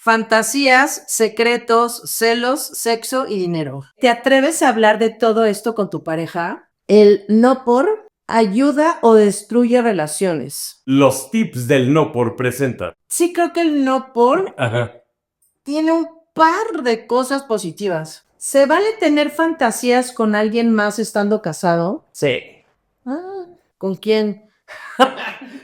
Fantasías, secretos, celos, sexo y dinero. ¿Te atreves a hablar de todo esto con tu pareja? El no por ayuda o destruye relaciones. Los tips del no por presenta. Sí, creo que el no por Ajá. tiene un par de cosas positivas. ¿Se vale tener fantasías con alguien más estando casado? Sí. ¿Con quién?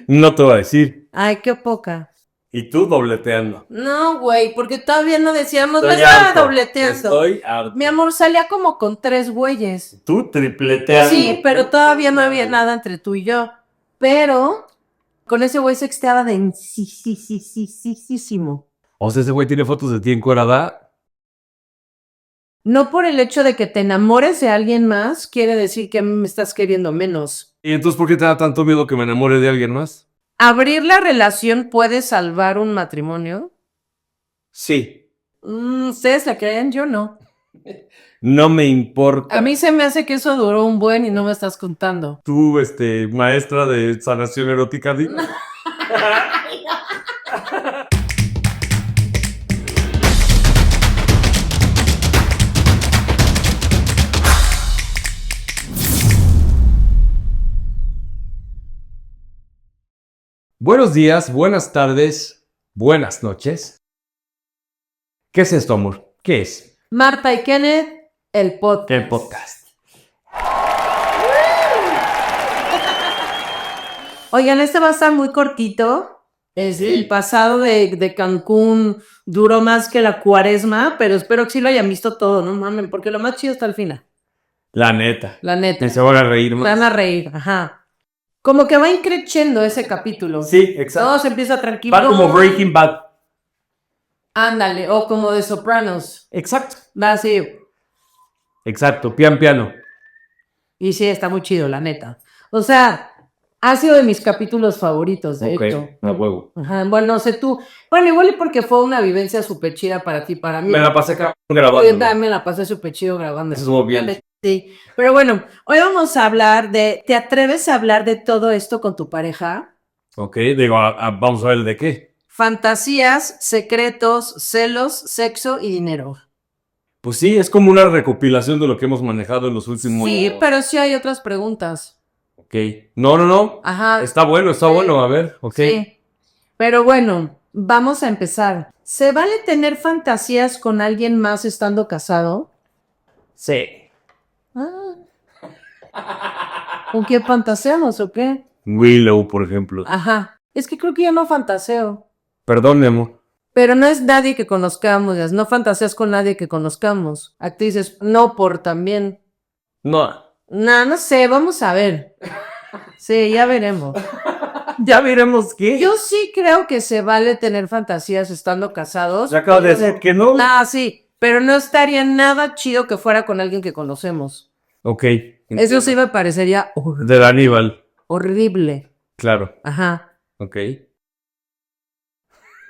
No te voy a decir. Ay, qué poca. Y tú dobleteando. No, güey, porque todavía no decíamos, me Estoy estaba harto. dobleteando. Estoy harto. Mi amor, salía como con 3 güeyes. Tú tripleteando. Sí, pero todavía no había nada entre tú y yo. Pero con ese güey sexteaba de sí. O sea, ese güey tiene fotos de ti encuerada. No por el hecho de que te enamores de alguien más, quiere decir que me estás queriendo menos. ¿Y entonces por qué te da tanto miedo que me enamore de alguien más? ¿Abrir la relación puede salvar un matrimonio? Sí. ¿Ustedes la creen? Yo no. No me importa. A mí se me hace que eso duró un buen y no me estás contando. Tú, maestra de sanación erótica, di. Buenos días, buenas tardes, buenas noches. ¿Qué es esto, amor? ¿Qué es? Marta y Kenneth, el podcast. El podcast. Oigan, este va a estar muy cortito. El pasado de Cancún duró más que la cuaresma, pero espero que sí lo hayan visto todo, no mamen, porque lo más chido está al final. La neta. La neta. Se van a reír Se más. van a reír, ajá. Como que va increciendo ese capítulo. Sí, exacto. Todo se empieza tranquilo. Va como Breaking Bad. Ándale, o como de Sopranos. Exacto. Va así. Exacto, piano. Y sí, está muy chido, la neta. O sea, ha sido de mis capítulos favoritos, de hecho. a huevo. Ajá, bueno, no sé tú. Bueno, igual y porque fue una vivencia súper chida para ti, para mí. Me la pasé Yo grabando. también me la pasé súper chido grabando. Eso estuvo bien. Sí, pero bueno, hoy vamos a hablar de, ¿te atreves a hablar de todo esto con tu pareja? Ok, digo, vamos a ver de qué. Fantasías, secretos, celos, sexo y dinero. Pues sí, es como una recopilación de lo que hemos manejado en los últimos Sí, pero sí hay otras preguntas. Ok. No. Ajá. Está bueno, a ver, ok. Sí. Pero bueno, vamos a empezar. ¿Se vale tener fantasías con alguien más estando casado? Sí. ¿Con quién fantaseamos o qué? Willow, por ejemplo. Ajá. Es que creo que yo no fantaseo. Perdón, mi amor. Pero no es nadie que conozcamos, ya, no fantaseas con nadie que conozcamos. Actrices, no por también. No. No sé, vamos a ver. Sí, ya veremos. Ya veremos qué. Yo sí creo que se vale tener fantasías estando casados. Se acaba de decir que no. Sí, pero no estaría nada chido que fuera con alguien que conocemos. Ok. Eso sí me parecería Del Aníbal. horrible. Claro. Ajá. Ok.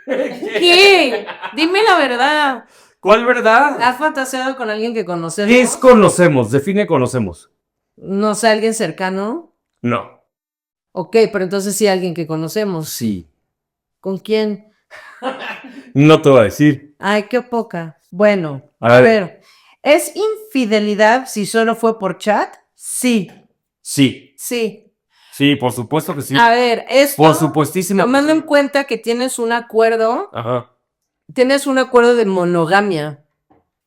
¿Qué? Dime la verdad. ¿Cuál verdad? ¿Has fantaseado con alguien que conocemos? ¿Qué es conocemos? Define conocemos. No sé, alguien cercano. No. Ok, pero entonces sí alguien que conocemos. Sí. ¿Con quién? No te voy a decir. Ay, qué poca. Bueno, A ver. pero ¿es infidelidad si solo fue por chat? Sí. Sí. Sí. Sí, por supuesto que sí. A ver, esto, Por supuestísimo. tomando en cuenta que tienes un acuerdo de monogamia,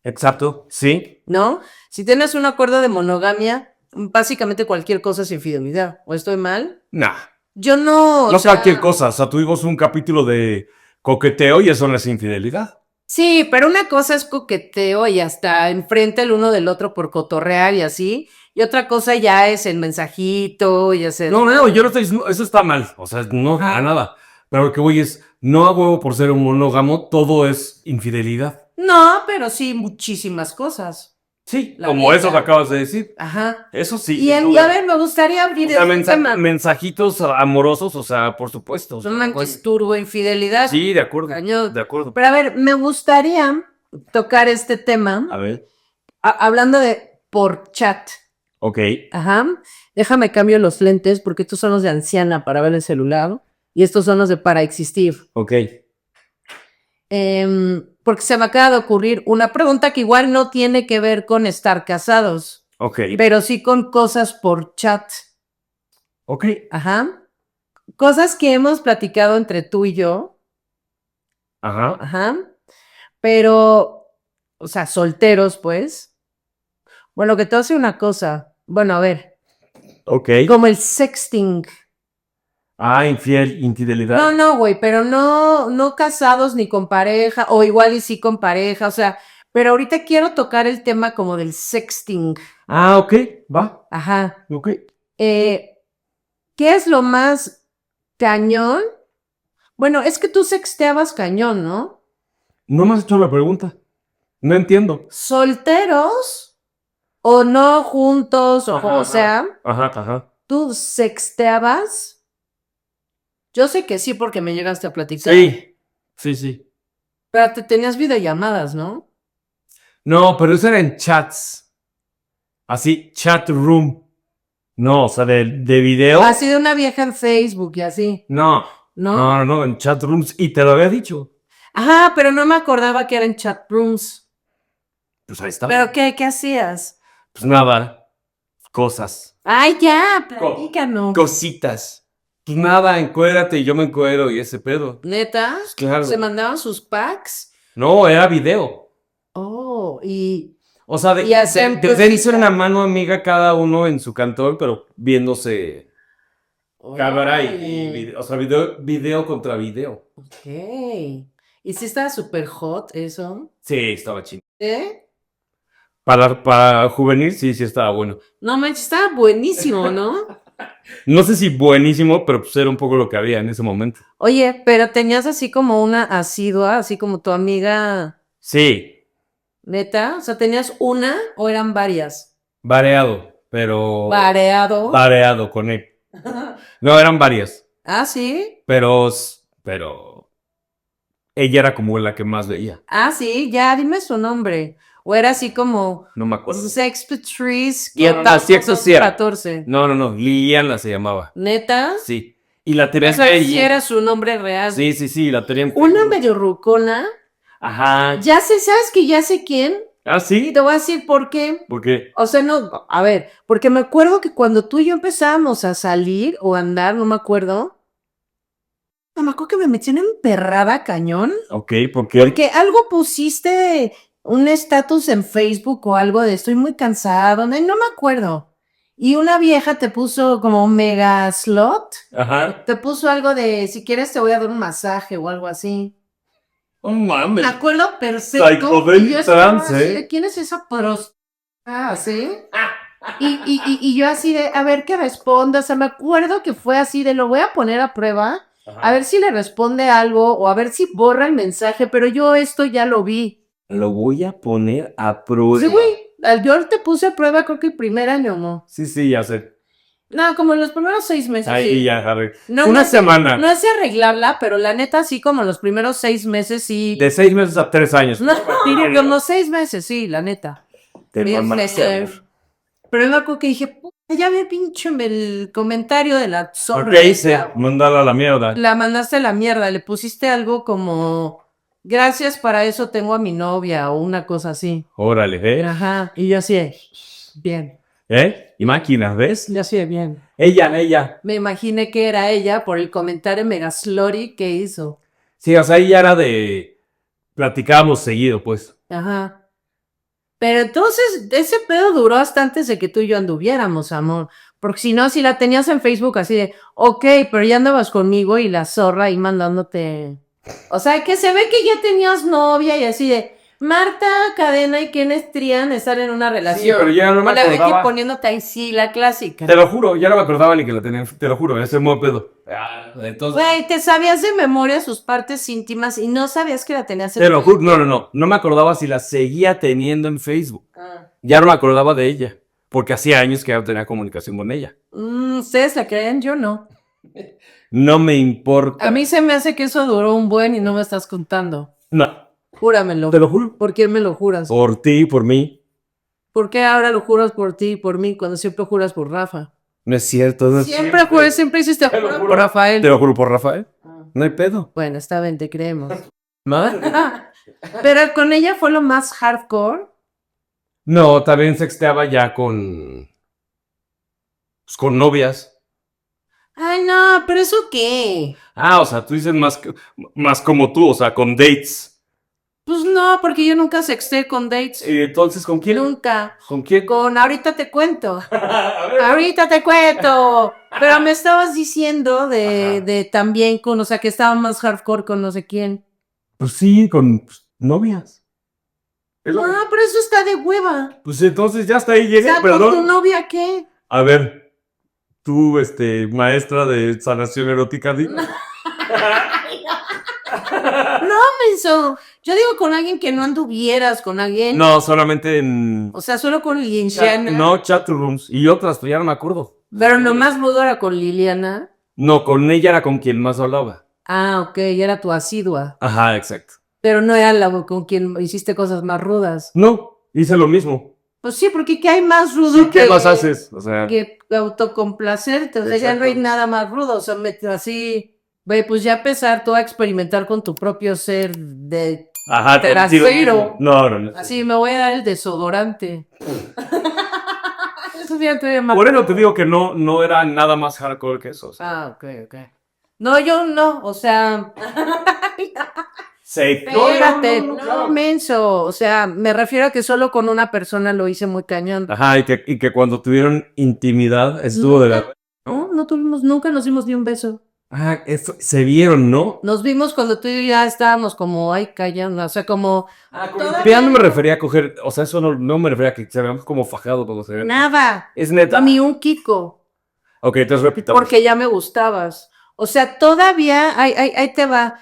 Exacto. Sí. ¿no? Si tienes un acuerdo de monogamia, básicamente cualquier cosa es infidelidad. ¿O estoy mal? Nah. Yo no. No cualquier cosa. O sea, tuvimos un capítulo de coqueteo y eso no es infidelidad. Sí, pero una cosa es coqueteo y hasta enfrente el uno del otro por cotorrear y así. Y otra cosa ya es el mensajito y hacer. No, yo no estoy diciendo, eso está mal. O sea, no, a nada. Pero lo que voy es, no a huevo por ser un monógamo, todo es infidelidad. No, pero sí muchísimas cosas. Sí, La como neta. eso que acabas de decir. Ajá. Eso sí. Y a ver, me gustaría abrir O sea, este tema. mensajitos amorosos, o sea, por supuesto. O sea, No manches, turbo infidelidad. sí, de acuerdo. Cañón. De acuerdo. Pero a ver, me gustaría tocar este tema A ver. hablando de por chat. Ok. Ajá. Déjame cambio los lentes porque estos son los de anciana para ver el celular y estos son los de para existir. Ok. Porque se me acaba de ocurrir una pregunta que igual no tiene que ver con estar casados, Ok. pero sí con cosas por chat. Ok. Ajá. Cosas que hemos platicado entre tú y yo. Ajá. Ajá. Pero, o sea, solteros, pues. Bueno, que te hace una cosa. Bueno, a ver. Ok. Como el sexting. Infidelidad. No, güey, pero no casados ni con pareja, o igual y sí con pareja, o sea, pero ahorita quiero tocar el tema como del sexting. Ok. Va. Ajá. Ok. ¿Qué es lo más cañón? Bueno, es que tú sexteabas cañón, ¿no? No me has hecho la pregunta. No entiendo. ¿Solteros o no juntos? O sea, Ajá. ¿tú sexteabas? Yo sé que sí porque me llegaste a platicar. Sí. Pero te tenías videollamadas, ¿no? No, pero eso era en chats. Así, chat room. No, o sea, de video. Así de una vieja en Facebook y así, No. ¿no? No, en chat rooms. Y te lo había dicho. Ajá, pero no me acordaba que eran chat rooms. Pues ahí está. ¿Pero qué hacías? Pues nada. Cosas. Ay, ya, platícanos. Cositas. Pues nada, encuérdate y yo me encuero y ese pedo. ¿Neta? Claro. ¿Se mandaban sus packs? No, era video. Oh, y O sea, Y hacen, pues, de hizo una mano amiga cada uno en su cantón, pero viéndose cámara o sea, video contra video. Ok. ¿Y si estaba súper hot eso? Sí, estaba chido. ¿Eh? Para juvenil, sí estaba bueno. No manches, estaba buenísimo, ¿no? No sé si buenísimo, pero pues era un poco lo que había en ese momento. Oye, pero tenías así como una asidua, así como tu amiga Sí, neta. O sea, ¿tenías una o eran varias? variado, pero Variado. variado con él. No, eran varias, Ah, sí. pero ella era como la que más veía. Ah, sí, ya dime su nombre. O era así como No me acuerdo. Sex Patrice No, sí, eso sí era. 14. No, Liliana se llamaba. ¿Neta? Sí. Y la tenía O sea, sí era su nombre real. Sí, la tenía en Una Facebook. medio rucona. Ajá. Ya sé, ¿sabes que ya sé quién? Ah, Y sí. te voy a decir por qué. ¿Por qué? O sea, no, a ver, porque me acuerdo que cuando tú y yo empezábamos a salir o a andar, no me acuerdo. No me acuerdo que me metí en emperrada cañón. Ok, ¿por qué? Porque algo pusiste un estatus en Facebook o algo de estoy muy cansado, no me acuerdo. Y una vieja te puso como un mega slot, Ajá. te puso algo de si quieres te voy a dar un masaje o algo así. Oh, mames. Me acuerdo perfecto. Psychedelic Y yo estaba trance, así de, ¿quién es esa prostituta? ¿Sí? Y yo así de, a ver qué responde. O sea, me acuerdo que fue así de, lo voy a poner a prueba, a ver si le responde algo o a ver si borra el mensaje, pero yo esto ya lo vi. Lo voy a poner a prueba. Sí, güey. Yo te puse a prueba creo que el primer año, ¿no? Sí, ya sé. No, como en los primeros 6 meses. Ahí Sí. ya, Harry. No, Una no sé- semana. No es arreglarla, pero la neta, sí, como los primeros 6 meses, sí. De 6 meses a 3 años. No, diría como 6 meses, sí, la neta. Te Bien, mamaste, amor. Pero yo me acuerdo que dije, puta, ya vi pinche el comentario de la zorra. Ok, hice. Mándala a la mierda. La mandaste a la mierda, le pusiste algo como, gracias, para eso tengo a mi novia o una cosa así. Órale, ¿eh? Ajá, y yo así de, bien, Y máquinas, ¿ves? yo así de bien. Ella. Me imaginé que era ella por el comentario mega slutty que hizo. Sí, o sea, ella era de... Platicábamos seguido, pues. Ajá. Pero entonces, ese pedo duró hasta antes de que tú y yo anduviéramos, amor. Porque si no, si la tenías en Facebook así de, ok, pero ya andabas conmigo y la zorra ahí mandándote. O sea, que se ve que ya tenías novia y así de, Marta Cadena y Kenneth Trian están en una relación. pero ya no me O la Becky acordaba. poniéndote ahí, sí, la clásica. Te lo juro, ya no me acordaba ni que la tenía. Te lo juro, ese modo pedo. Entonces... Güey, te sabías de memoria sus partes íntimas y no sabías que la tenías en Te lo juro, no. No me acordaba si la seguía teniendo en Facebook. Ah. Ya no me acordaba de ella. Porque hacía años que ya no tenía comunicación con ella. Ustedes la creen, yo no. No me importa. A mí se me hace que eso duró un buen y no me estás contando. No, Júramelo. te lo juro. ¿Por qué me lo juras? Por ti, por mí. ¿Por qué ahora lo juras por ti y por mí cuando siempre juras por Rafa? No es cierto. No es Siempre cierto. juras, siempre hiciste Te lo jurar juro. por Rafael. Te lo juro por Rafael. No hay pedo. Bueno, está bien, te creemos. ¿Nada? Pero con ella fue lo más hardcore. No, también sexteaba ya pues, con novias. Ay, no, pero ¿eso qué? Ah, o sea, tú dices más como tú, o sea, con dates. Pues no, porque yo nunca sexté con dates. ¿Y entonces con quién? Nunca. ¿Con quién? Con ahorita te cuento. A ver. Ahorita te cuento. Pero me estabas diciendo Ajá. de también con, o sea, que estaba más hardcore con no sé quién. Pues sí, con novias. Es lo No, que- pero eso está de hueva. Pues entonces ya hasta ahí O llegué, sea, ¿con tu perdón. novia qué? A ver, tú, maestra de sanación erótica, dime. No, menso. Yo digo con alguien que no anduvieras, con alguien. No, solamente en... O sea, solo con Liliana. No, chat rooms. Y otras, pero ya no me acuerdo. Pero lo más rudo era con Liliana. No, con ella era con quien más hablaba. Ah, ok, era tu asidua. Ajá, exacto. Pero no era la con quien hiciste cosas más rudas. No, hice lo mismo. Pues sí, porque ¿qué hay más rudo Sí, ¿qué más haces? O sea, que autocomplacerte? O sea, ya no hay Exacto. nada más rudo. O sea, así, güey, pues ya empezar tú a experimentar con tu propio ser de ajá, trasero. contigo mismo. No. Así, me voy a dar el desodorante. Eso ya te más. Por eso te digo que no era nada más hardcore que eso. O sea, Ah, ok. No, yo no, o sea, espérate, no, menso. O sea, me refiero a que solo con una persona lo hice muy cañón. Ajá, y que cuando tuvieron intimidad estuvo de la... No tuvimos, nunca nos dimos ni un beso. Ah, eso, se vieron, ¿no? Nos vimos cuando tú y yo ya estábamos como, ay, callando, o sea, como... Ya no me refería a coger, o sea, eso no me refería a que se veamos como fajados cuando se ven. Nada, Es neta. ni un Kiko, Ok, entonces repitamos. porque ya me gustabas. O sea, todavía, ahí te va.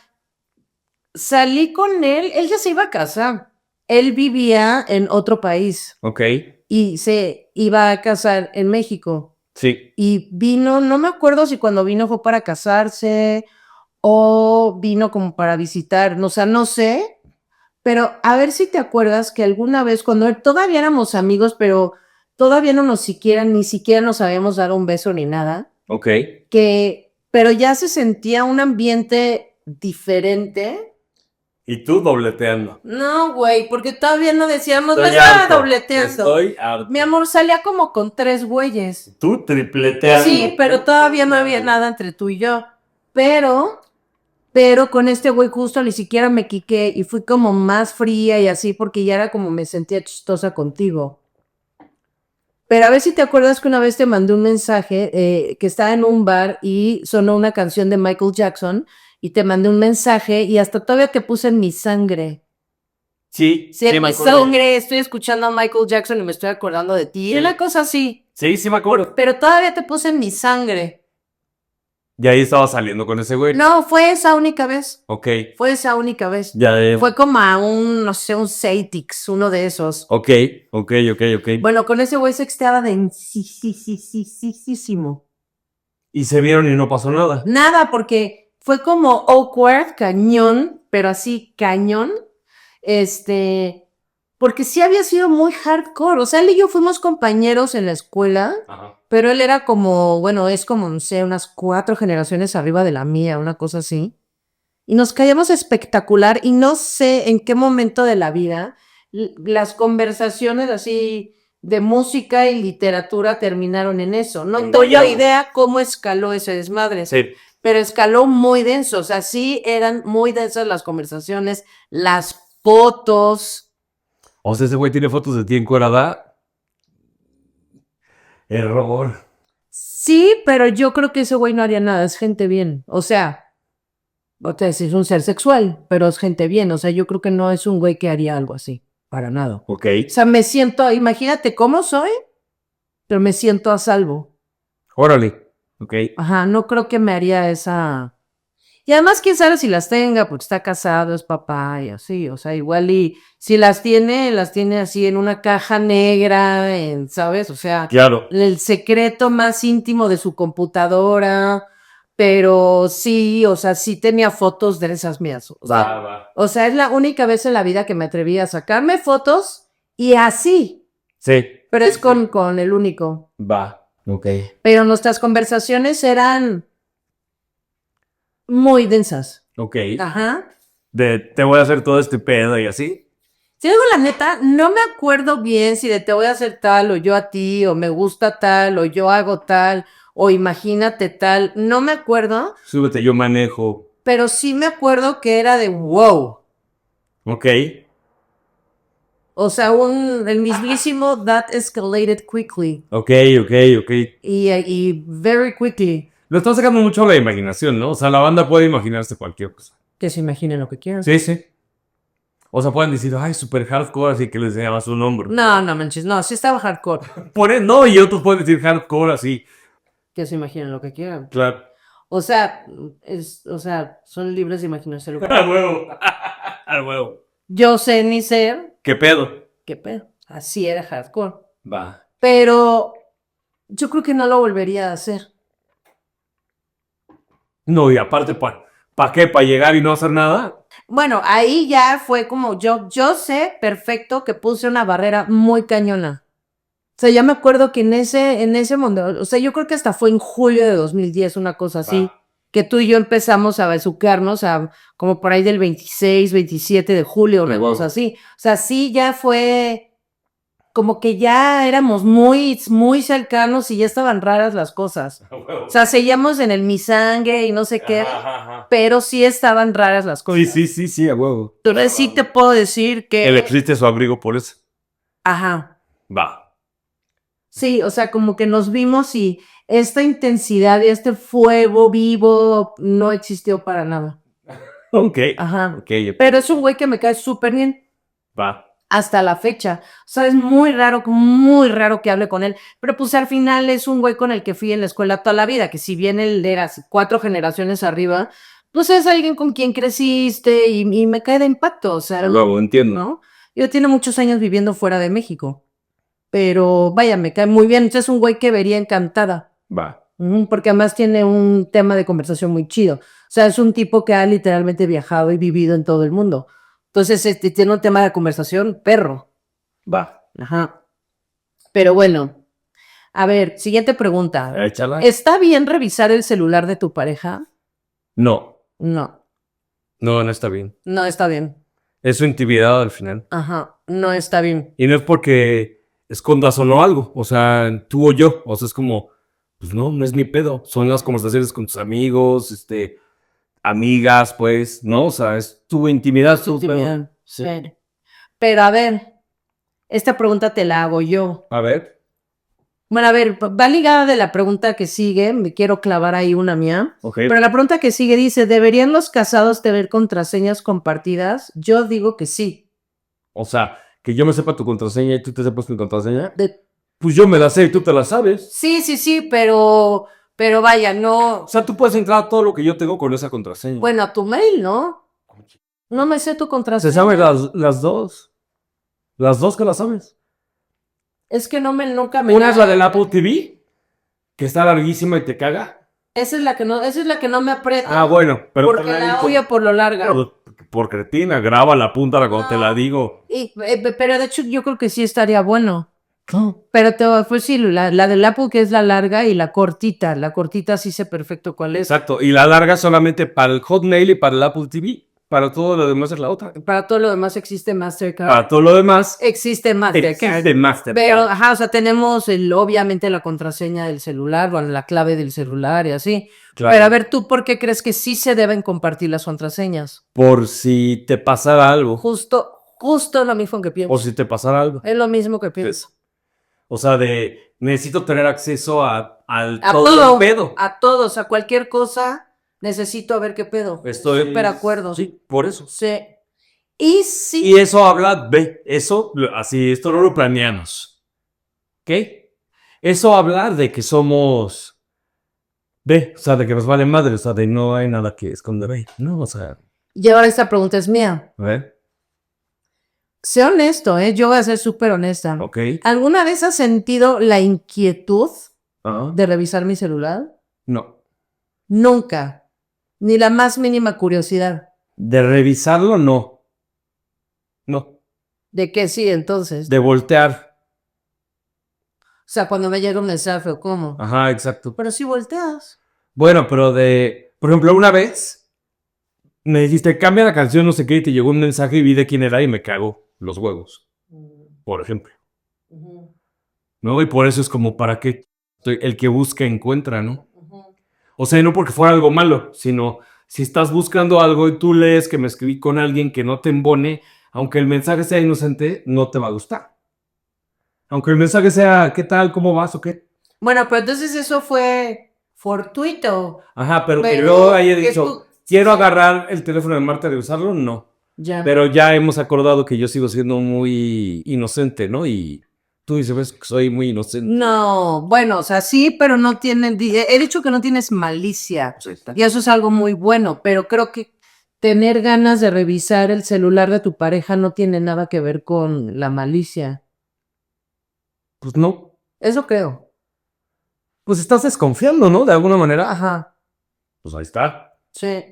Salí con él ya se iba a casar. Él vivía en otro país Ok, y se iba a casar en México. sí. Y vino, no me acuerdo si cuando vino fue para casarse o vino como para visitar, o sea, no sé, pero a ver si te acuerdas que alguna vez cuando todavía éramos amigos, pero todavía no ni siquiera nos habíamos dado un beso ni nada, Ok. pero ya se sentía un ambiente diferente. Y tú dobleteando. No, güey, porque todavía no decíamos, Estoy me estaba harto. dobleteando. Estoy harto. Mi amor, salía como con 3 güeyes. Tú tripleteando. Sí, pero todavía no había nada entre tú y yo. Pero con este güey justo ni siquiera me quiqué y fui como más fría y así porque ya era como me sentía chistosa contigo. Pero a ver si te acuerdas que una vez te mandé un mensaje que estaba en un bar y sonó una canción de Michael Jackson y te mandé un mensaje y hasta todavía te puse en mi sangre. Sí, Sí, sí me mi acuerdo. sangre, estoy escuchando a Michael Jackson y me estoy acordando de ti. Sí. Una cosa así. Sí, sí me acuerdo. Pero todavía te puse en mi sangre. Y ahí estaba saliendo con ese güey. No, fue esa única vez. Ok. Fue esa única vez. Ya Fue como a un, no sé, un Satix, uno de esos. Ok. Bueno, con ese güey sexteaba de sí. Y se vieron y no pasó nada. Nada, porque fue como awkward, cañón, pero así cañón. Porque sí había sido muy hardcore. O sea, él y yo fuimos compañeros en la escuela, Ajá. pero él era como, bueno, es como, no sé, unas 4 generaciones arriba de la mía, una cosa así. Y nos caíamos espectacular y no sé en qué momento de la vida las conversaciones así de música y literatura terminaron en eso. No tengo idea cómo escaló ese desmadre, Sí. pero escaló muy denso. O sea, sí eran muy densas las conversaciones, las fotos. O sea, ese güey tiene fotos de ti encuerada. Error. Sí, pero yo creo que ese güey no haría nada, es gente bien. O sea, sí es un ser sexual, pero es gente bien. O sea, yo creo que no es un güey que haría algo así, para nada. Ok. O sea, me siento, imagínate cómo soy, pero me siento a salvo. Órale. Ok. Ajá, no creo que me haría esa... Y además, quién sabe si las tenga, porque está casado, es papá y así. O sea, igual y si las tiene así en una caja negra, ¿sabes? O sea, Claro. el secreto más íntimo de su computadora. Pero sí, o sea, sí tenía fotos de esas mías. Va. O sea, es la única vez en la vida que me atreví a sacarme fotos y así. Sí. Pero es con el único. Va. Ok. Pero nuestras conversaciones eran muy densas. Ok. Ajá. De te voy a hacer todo este pedo y así. Si digo la neta, no me acuerdo bien si de te voy a hacer tal, o yo a ti, o me gusta tal, o yo hago tal, o imagínate tal. No me acuerdo, Súbete, yo manejo. pero sí me acuerdo que era de wow. Ok. O sea, el mismísimo that escalated quickly. Ok. Y very quickly. Lo estás sacando mucho a la imaginación, ¿no? O sea, la banda puede imaginarse cualquier cosa. Que se imaginen lo que quieran. Sí. O sea, pueden decir, ay, super hardcore, así que les llama su nombre. No, no manches, no, sí estaba hardcore. No, y otros pueden decir hardcore así. Que se imaginen lo que quieran. Claro. O sea, son libres de imaginarse lo que Al huevo. Al huevo. Yo sé ni ser, ¿Qué pedo? qué pedo. Así era hardcore. Va. Pero yo creo que no lo volvería a hacer. No, y aparte, ¿para qué? ¿Para llegar y no hacer nada? Bueno, ahí ya fue como yo sé perfecto que puse una barrera muy cañona. O sea, ya me acuerdo que en ese mundo, o sea, yo creo que hasta fue en julio de 2010, una cosa así, que tú y yo empezamos a besuquearnos como por ahí del 26, 27 de julio, una cosa así. O sea, sí ya fue como que ya éramos muy, muy cercanos y ya estaban raras las cosas. O sea, seguíamos en el misangue y no sé qué, pero sí estaban raras las cosas. Sí, a huevo. Entonces sí te puedo decir que... Elegiste su abrigo por eso. Ajá. Va. Sí, o sea, como que nos vimos y esta intensidad y este fuego vivo no existió para nada. Ok. Ajá. Ok. Pero es un güey que me cae súper bien Va. hasta la fecha. O sea, es muy raro que hable con él. Pero pues al final es un güey con el que fui en la escuela toda la vida, que si bien él era 4 generaciones arriba, pues es alguien con quien creciste y me cae de impacto. O sea, Luego, entiendo. ¿no? Yo tiene muchos años viviendo fuera de México. Pero vaya, me cae muy bien. Entonces es un güey que vería encantada. Va. Porque además tiene un tema de conversación muy chido. O sea, es un tipo que ha literalmente viajado y vivido en todo el mundo. Entonces, tiene un tema de conversación perro. Va. Ajá. Pero bueno, a ver, siguiente pregunta. Échala. ¿Está bien revisar el celular de tu pareja? No. No, No está bien. no está bien. Es su intimidad al final. Ajá, no está bien. Y no es porque escondas o no algo. O sea, tú o yo. O sea, es como, pues no es mi pedo. Son las conversaciones con tus amigos, amigas, pues, ¿no? O sea, es tu intimidad, tu pedo. Intimidad. Sí. Pero a ver, esta pregunta te la hago yo. A ver. Bueno, a ver, va ligada de la pregunta que sigue, me quiero clavar ahí una mía. Ok. Pero la pregunta que sigue dice, ¿deberían los casados tener contraseñas compartidas? Yo digo que sí. O sea, que yo me sepa tu contraseña y tú te sepas tu contraseña. De- Pues yo me la sé y tú te la sabes. sí, pero vaya, no. O sea, tú puedes entrar a todo lo que yo tengo con esa contraseña. Bueno, a tu mail, ¿no? No me sé tu Se contraseña. saben las dos. Las dos que las sabes. Es que nunca me. Una es la del Apple TV, que está larguísima y te caga. Esa es la que no me aprieta. Ah, bueno, pero porque la odio por lo larga. por cretina, graba la punta cuando te la digo. Pero de hecho yo creo que sí estaría bueno. Pero pues sí, la del Apple que es la larga y la cortita sí sé perfecto cuál es. Exacto, y la larga solamente para el Hotmail y para el Apple TV. Para todo lo demás es la otra. Para todo lo demás existe Mastercard. Para todo lo demás Existe Mastercard. existe Mastercard. Pero, ajá, o sea, tenemos obviamente la contraseña del celular, bueno, la clave del celular y así. Claro. Pero a ver, ¿tú por qué crees que sí se deben compartir las contraseñas? Por si te pasara algo. Justo lo mismo que pienso. O si te pasara algo. Es lo mismo que pienso. O sea, necesito tener acceso a todo todo el pedo. A todos, a cualquier cosa, necesito ver qué pedo. Estoy súper acuerdo. Sí, por eso. Sí. Y sí. Y eso habla, así, esto no lo planeamos. ¿Ok? Eso habla de que somos, o sea, de que nos vale madre, o sea, de no hay nada que esconder ahí, ¿no? O sea, Y ahora esta pregunta es mía. a ver, Sé honesto, yo voy a ser súper honesta. ok. ¿Alguna vez has sentido la inquietud Ajá. de revisar mi celular? No. Nunca. Ni la más mínima curiosidad. De revisarlo, no. No. ¿De qué sí, entonces? De voltear. O sea, cuando me llega un mensaje o cómo. Ajá, exacto. Pero sí volteas. Bueno, pero por ejemplo, una vez me dijiste, cambia la canción, no sé qué, y te llegó un mensaje y vi de quién era y me cago los huevos, por ejemplo. ¿No? Y por eso es como, ¿para qué? El que busca encuentra, ¿no? O sea, no porque fuera algo malo, sino si estás buscando algo y tú lees que me escribí con alguien que no te embone, aunque el mensaje sea inocente, no te va a gustar. Aunque el mensaje sea, ¿qué tal? ¿Cómo vas? ¿O qué? Bueno, pero entonces eso fue fortuito. Ajá, pero que Pero yo haya que dicho, tú... quiero agarrar el teléfono de Marta de usarlo, no. Ya. Pero ya hemos acordado que yo sigo siendo muy inocente, ¿no? Y tú dices, ves que soy muy inocente. No, bueno, o sea, sí, pero no tienen... He dicho que no tienes malicia. Y eso es algo muy bueno, pero creo que tener ganas de revisar el celular de tu pareja no tiene nada que ver con la malicia. Pues no. Eso creo. Pues estás desconfiando, ¿no? De alguna manera. Ajá, Pues ahí está. sí,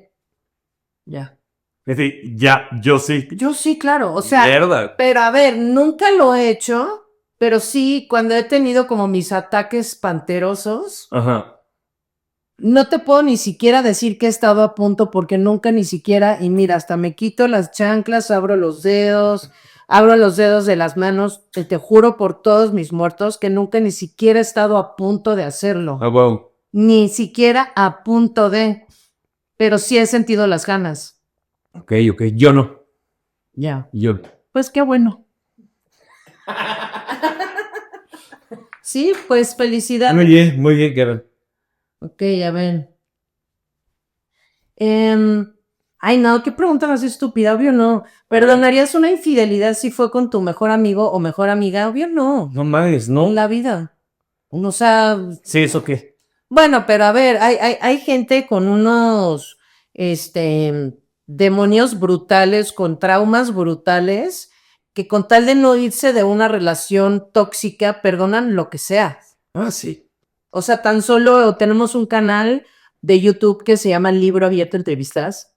ya. Es decir, ya, yo sí. Yo sí, claro, o sea, Mierda. pero a ver, nunca lo he hecho, pero sí, cuando he tenido como mis ataques panterosos, Ajá. no te puedo ni siquiera decir que he estado a punto porque nunca ni siquiera, y mira, hasta me quito las chanclas, abro los dedos de las manos, y te juro por todos mis muertos que nunca ni siquiera he estado a punto de hacerlo, Ah, wow. ni siquiera a punto de, pero sí he sentido las ganas. Ok. Yo no. Ya. Yo. Pues qué bueno. Sí, pues felicidad. Muy bien, Kevin. Ok, a ver. Ay, no, qué pregunta más estúpida, obvio no. ¿Perdonarías una infidelidad si fue con tu mejor amigo o mejor amiga? Obvio no. No mames, En ¿no? la vida. O sea, Sí, ¿eso qué? bueno, pero a ver, hay gente con unos, demonios brutales, con traumas brutales, que con tal de no irse de una relación tóxica, perdonan lo que sea. Ah, sí. O sea, tan solo tenemos un canal de YouTube que se llama Libro Abierto Entrevistas.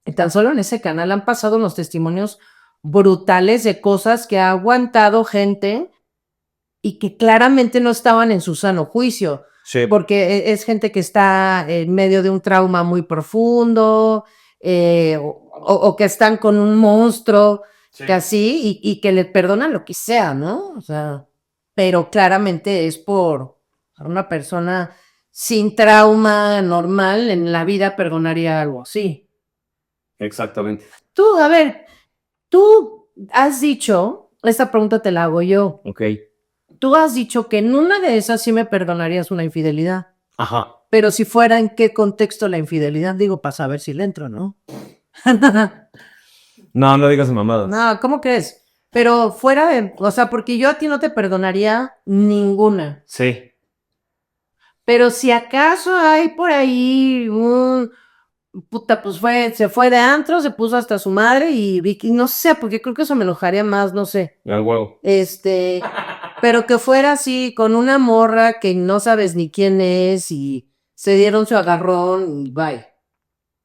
Y tan solo en ese canal han pasado unos testimonios brutales de cosas que ha aguantado gente y que claramente no estaban en su sano juicio. Sí. Porque es gente que está en medio de un trauma muy profundo, o que están con un monstruo, Sí. que así, y que le perdonan lo que sea, ¿no? O sea, pero claramente es por una persona sin trauma normal en la vida perdonaría algo así. Exactamente. Tú, a ver, tú has dicho, esta pregunta te la hago yo, Ok. tú has dicho que en una de esas sí me perdonarías una infidelidad. Ajá. Pero si fuera en qué contexto la infidelidad, digo, para saber si le entro, ¿no? No, no digas mamadas. No, ¿cómo crees? Pero fuera de, o sea, porque yo a ti no te perdonaría ninguna. Sí. Pero si acaso hay por ahí un puta, pues se fue de antro, se puso hasta su madre y Vicky, no sé, porque creo que eso me enojaría más, no sé. Al huevo. Pero que fuera así, con una morra que no sabes ni quién es y se dieron su agarrón y bye.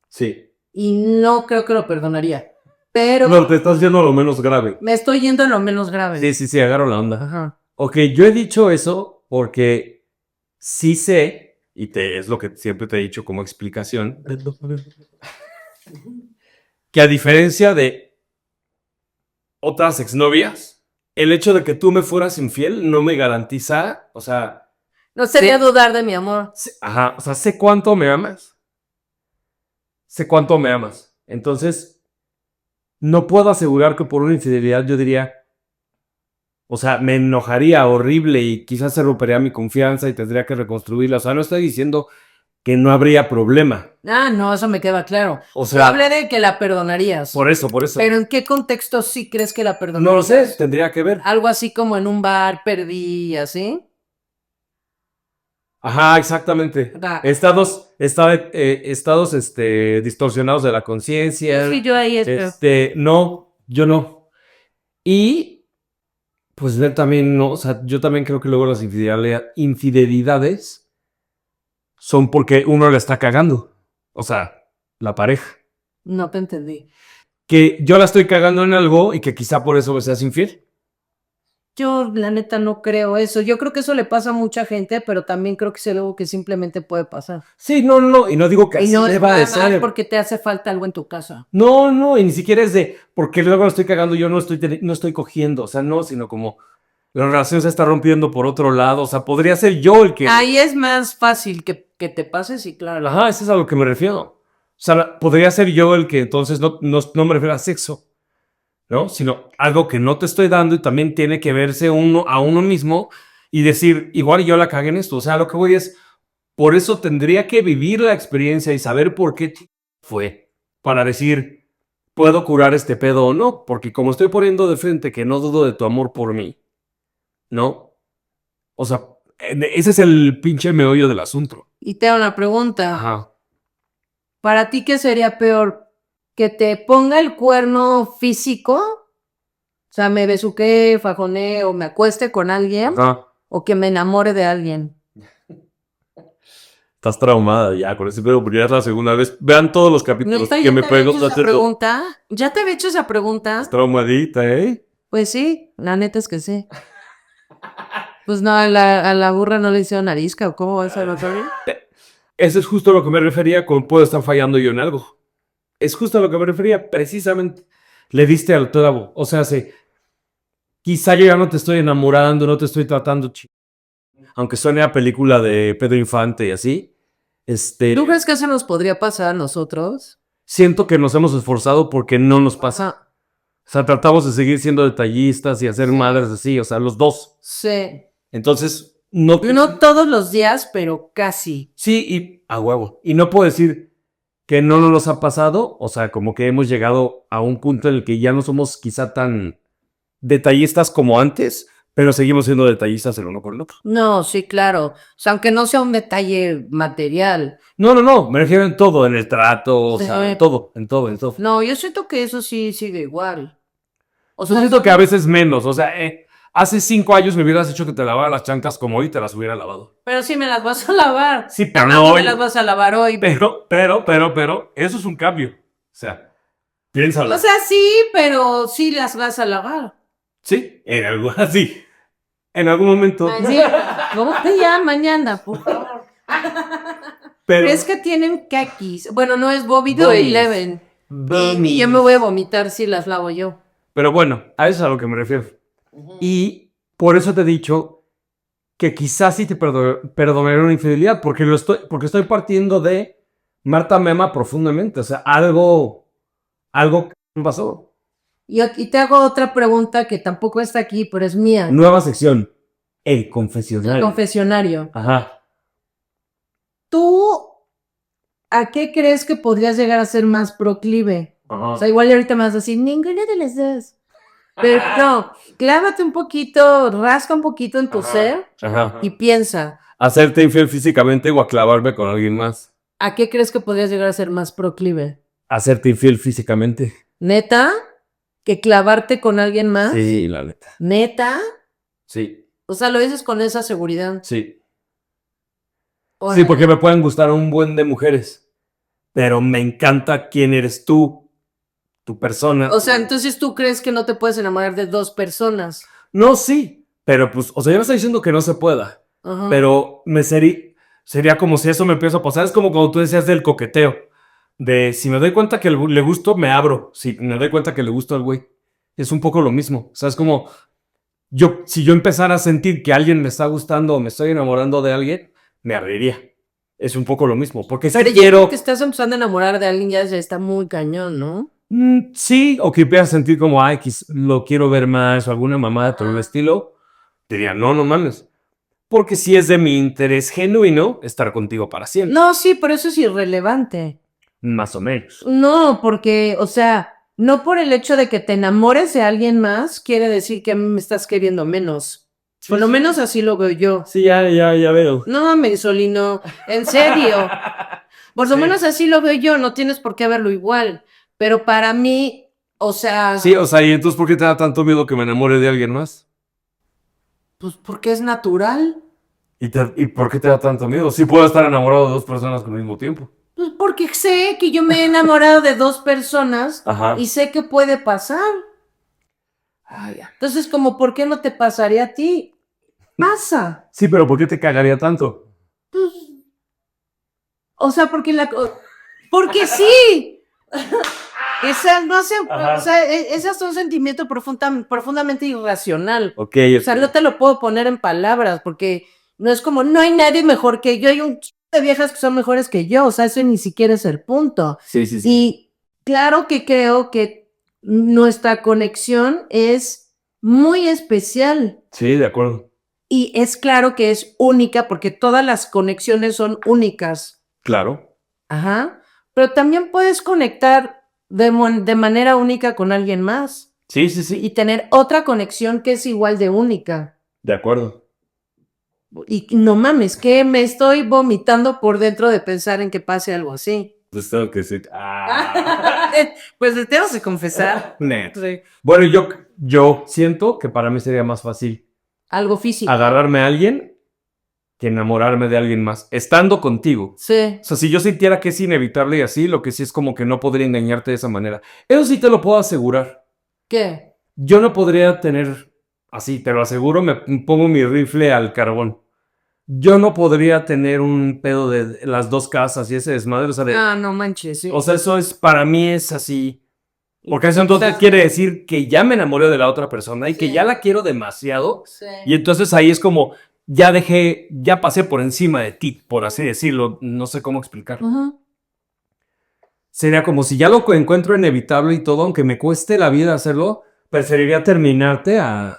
Sí. Y no creo que lo perdonaría. Pero No, te estás yendo a lo menos grave. me estoy yendo a lo menos grave. Sí, agarro la onda. Ajá. Ok, yo he dicho eso porque sí sé, y es lo que siempre te he dicho como explicación, que a diferencia de otras exnovias, el hecho de que tú me fueras infiel no me garantiza, o sea, No sería Sí. dudar de mi amor. ajá, o sea, sé cuánto me amas. Sé cuánto me amas. Entonces, no puedo asegurar que por una infidelidad yo diría, o sea, me enojaría horrible y quizás se rompería mi confianza y tendría que reconstruirla. O sea, no estoy diciendo que no habría problema. Ah, no, eso me queda claro. O Yo sea, hablé de que la perdonarías. por eso. Pero ¿en qué contexto sí crees que la perdonarías? No lo sé, tendría que ver. Algo así como en un bar, perdí, así. Ajá, exactamente. Ah. Estados distorsionados de la conciencia. Sí, yo ahí No, yo no. Y, pues él también no, o sea, yo también creo que luego las infidelidades son porque uno la está cagando. O sea, la pareja. No te entendí. Que yo la estoy cagando en algo y que quizá por eso me seas infiel. Yo, la neta, no creo eso. Yo creo que eso le pasa a mucha gente, pero también creo que es algo que simplemente puede pasar. Sí, no, y no digo que Y así no es deba de nada más ser. porque te hace falta algo en tu casa. No, y ni siquiera es de, porque luego lo estoy cagando, yo no estoy cogiendo, o sea, no, sino como la relación se está rompiendo por otro lado, o sea, podría ser yo el que... Ahí es más fácil que te pases y claro. Ajá, eso es a lo que me refiero. O sea, podría ser yo el que entonces no me refiero a sexo, ¿no? Sino algo que no te estoy dando y también tiene que verse uno a uno mismo y decir, igual yo la cagué en esto, o sea, lo que voy es, por eso tendría que vivir la experiencia y saber por qué fue, para decir, puedo curar este pedo o no, porque como estoy poniendo de frente que no dudo de tu amor por mí, ¿no? O sea, ese es el pinche meollo del asunto. Y te hago una pregunta. Ajá. ¿Para ti qué sería peor? ¿Que te ponga el cuerno físico? O sea, me besuqué, fajoné o me acueste con alguien. Ajá. ¿O que me enamore de alguien? Estás traumada ya con ese pedo, porque ya es la segunda vez. Vean todos los capítulos Neta, que ¿ya me te había hecho pego. esa pregunta? ¿Ya te había hecho esa pregunta? Traumadita, ¿eh? Pues sí, la neta es que sí. Pues no, a la burra no le hicieron arisca, ¿o cómo va a ser otra vez? Eso es justo a lo que me refería con puedo estar fallando yo en algo. Es justo a lo que me refería, precisamente. Le diste al clavo. O sea, quizá yo ya no te estoy enamorando, no te estoy tratando aunque suene a película de Pedro Infante y así. ¿Tú crees que eso nos podría pasar a nosotros? Siento que nos hemos esforzado porque no nos pasa. Ajá. O sea, tratamos de seguir siendo detallistas y hacer madres así, o sea, los dos. Sí. Entonces, no... No todos los días, pero casi. Sí, y a huevo. Y no puedo decir que no nos ha pasado, o sea, como que hemos llegado a un punto en el que ya no somos quizá tan detallistas como antes, pero seguimos siendo detallistas el uno con el otro. No, sí, claro. O sea, aunque no sea un detalle material. No, me refiero en todo, en el trato, o sea, en todo. No, yo siento que eso sí sigue igual. O Yo sea, siento que a veces menos, o sea, hace 5 años me hubieras hecho que te lavara las chancas como hoy te las hubiera lavado. pero sí me las vas a lavar. Sí, pero No no me hoy. las vas a lavar hoy. Pero, eso es un cambio. O sea, piénsalo. O sea, sí, pero sí las vas a lavar. Sí, así. En algún momento. Sí, ¿cómo que ya mañana, por favor? Pero Es que tienen kakis. Bueno, no es Bobby de Bobbies. Eleven. Bobbies. Y yo me voy a vomitar si las lavo yo. Pero bueno, a eso es a lo que me refiero. Y por eso te he dicho que quizás sí te perdonaré una infidelidad, porque estoy partiendo de Marta me ama profundamente. O sea, algo que pasó. Y te hago otra pregunta que tampoco está aquí, pero es mía. Nueva sección. El El confesionario. confesionario. Ajá. ¿Tú a qué crees que podrías llegar a ser más proclive? Ajá. O sea, igual ahorita me vas a decir, ninguna de las dos. Pero no, clávate un poquito, rasca un poquito en tu ser Ajá. y piensa, Hacerte infiel físicamente o a clavarme con alguien más. ¿a qué crees que podrías llegar a ser más proclive? Hacerte infiel físicamente. ¿Neta? ¿Que clavarte con alguien más? Sí, la neta. ¿Neta? Sí, O sea, lo dices con esa seguridad. sí. Órale. Sí, porque me pueden gustar un buen de mujeres. Pero me encanta quién eres tú, tu persona. O sea, entonces tú crees que no te puedes enamorar de dos personas. No, sí. Pero pues, o sea, yo no estoy diciendo que no se pueda. Ajá. Pero sería como si eso me empieza a pasar. Es como cuando tú decías del coqueteo. De si me doy cuenta que le gusto, me abro. Si me doy cuenta que le gusto al güey. Es un poco lo mismo. O sea, es como si yo empezara a sentir que alguien me está gustando o me estoy enamorando de alguien, me abriría. Es un poco lo mismo. Porque si Pero ya quiero. que estás empezando a enamorar de alguien ya está muy cañón, ¿no? Sí, o que empiezas a sentir como, ay, lo quiero ver más o alguna mamada por el estilo. Diría, no mames. Porque si es de mi interés genuino estar contigo para siempre. No, sí, pero eso es irrelevante. Más o menos. No, porque, o sea, no por el hecho de que te enamores de alguien más, quiere decir que a mí me estás queriendo menos. Sí, Por lo sí. menos así lo veo yo. Sí, ya veo. No, Solino, en serio. Por lo Sí. menos así lo veo yo, no tienes por qué verlo igual. Pero para mí, o sea, Sí, o sea, ¿y entonces por qué te da tanto miedo que me enamore de alguien más? pues porque es natural. ¿Y por qué te da tanto miedo? Sí puedo estar enamorado de dos personas al mismo tiempo. Pues porque sé que yo me he enamorado de dos personas Ajá. y sé que puede pasar. Vaya. Entonces, como, ¿por qué no te pasaría a ti? Pasa. Sí, pero ¿por qué te cagaría tanto? O sea, porque sí. Esa no sé, Ajá. o sea, ese es un sentimiento profundamente irracional. Ok, O sea, no te lo puedo poner en palabras, porque no es como, no hay nadie mejor que yo, hay un chico de viejas que son mejores que yo, o sea, eso ni siquiera es el punto. Sí, sí, sí. Y claro que creo que nuestra conexión es muy especial. Sí, de acuerdo. Y es claro que es única, porque todas las conexiones son únicas. Claro. Ajá. Pero también puedes conectar de manera única con alguien más Sí, sí, y sí. tener otra conexión que es igual de única. De acuerdo. Y no mames, que me estoy vomitando por dentro de pensar en que pase algo así. Pues tengo que decir. Pues te tengo que confesar. Net. Sí. Bueno, yo siento que para mí sería más fácil Algo físico. agarrarme a alguien que enamorarme de alguien más, estando contigo. Sí. O sea, si yo sintiera que es inevitable y así, lo que sí es como que no podría engañarte de esa manera. Eso sí te lo puedo asegurar. ¿Qué? Yo no podría tener, así te lo aseguro, me pongo mi rifle al carbón. Yo no podría tener un pedo de las dos casas y ese desmadre. O sea, Ah, no manches. Sí. o sea, eso es, para mí es así. Porque eso entonces quiere decir que ya me enamoré de la otra persona y que Sí. ya la quiero demasiado. Sí. Y entonces ahí es como, ya pasé por encima de ti, por así decirlo. No sé cómo explicarlo. Ujú. Sería como si ya lo encuentro inevitable y todo, aunque me cueste la vida hacerlo, preferiría terminarte a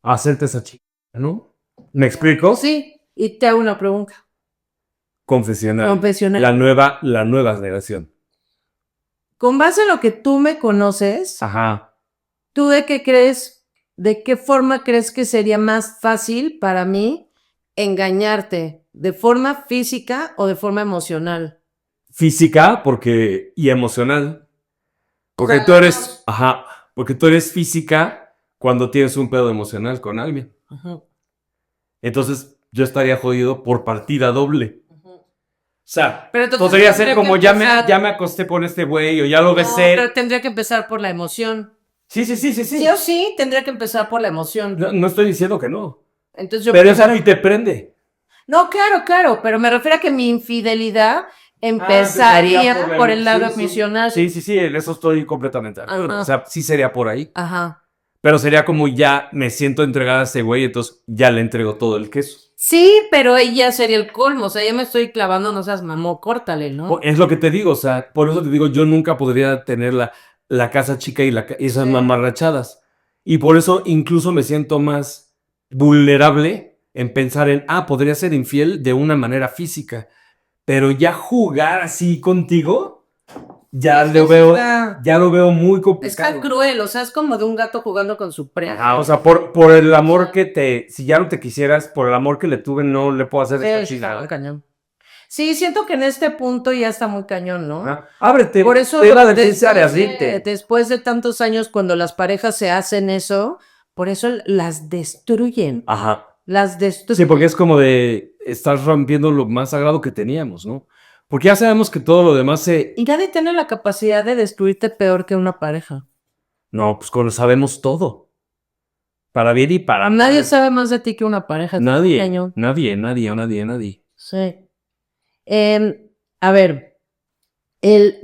hacerte esa chica, ¿no? ¿Me explico? Sí. Y te hago una pregunta. Confesional. Confesional. La nueva generación. Con base en lo que tú me conoces, Ajá. ¿tú de qué forma crees que sería más fácil para mí engañarte? ¿De forma física o de forma emocional? Física y emocional. Porque tú eres, ajá, porque tú eres física cuando tienes un pedo emocional con alguien. Ajá, Entonces yo estaría jodido por partida doble. ajá. O sea, Pero entonces podría ser tendría como que ya empezar- me acosté con este güey o ya lo No, besé. pero tendría que empezar por la emoción. Sí, sí, sí, sí, sí. Sí o sí, tendría que empezar por la emoción. No, no estoy diciendo que no. Entonces yo Pero esa ni te prende. No, claro, pero me refiero a que mi infidelidad empezaría empezaría por el lado sí, sí. emocional. Sí, sí, sí, en eso estoy completamente de acuerdo. Ajá. O sea, sí sería por ahí. Ajá. Pero sería como ya me siento entregada a ese güey, entonces ya le entrego todo el queso. Sí, pero ella sería el colmo, o sea, ya me estoy clavando, no seas mamó, córtale, ¿no? Es lo que te digo, o sea, por eso te digo, yo nunca podría tener la casa chica y esas Sí. mamarrachadas. Y por eso incluso me siento más vulnerable en pensar podría ser infiel de una manera física. Pero ya jugar así contigo, ya Sí, lo sí, veo, está- ya lo veo muy Está complicado. cruel, o sea, es como de un gato jugando con su presa. O sea, por el amor si ya no te quisieras, por el amor que le tuve, no le puedo hacer esta Sí, está muy chingada. cañón. Sí, siento que en este punto ya está muy cañón, ¿no? Ajá. Ábrete, Por eso, te la defensa de después de tantos años, cuando las parejas se hacen eso, por eso las destruyen. Ajá. Las destruyen. Sí, porque es como de estar rompiendo lo más sagrado que teníamos, ¿no? Porque ya sabemos que todo lo demás Y nadie tiene la capacidad de destruirte peor que una pareja. No, pues sabemos todo. Para bien y para mal. Nadie sabe más de ti que una pareja. Nadie, Cañón. nadie. Sí. A ver, el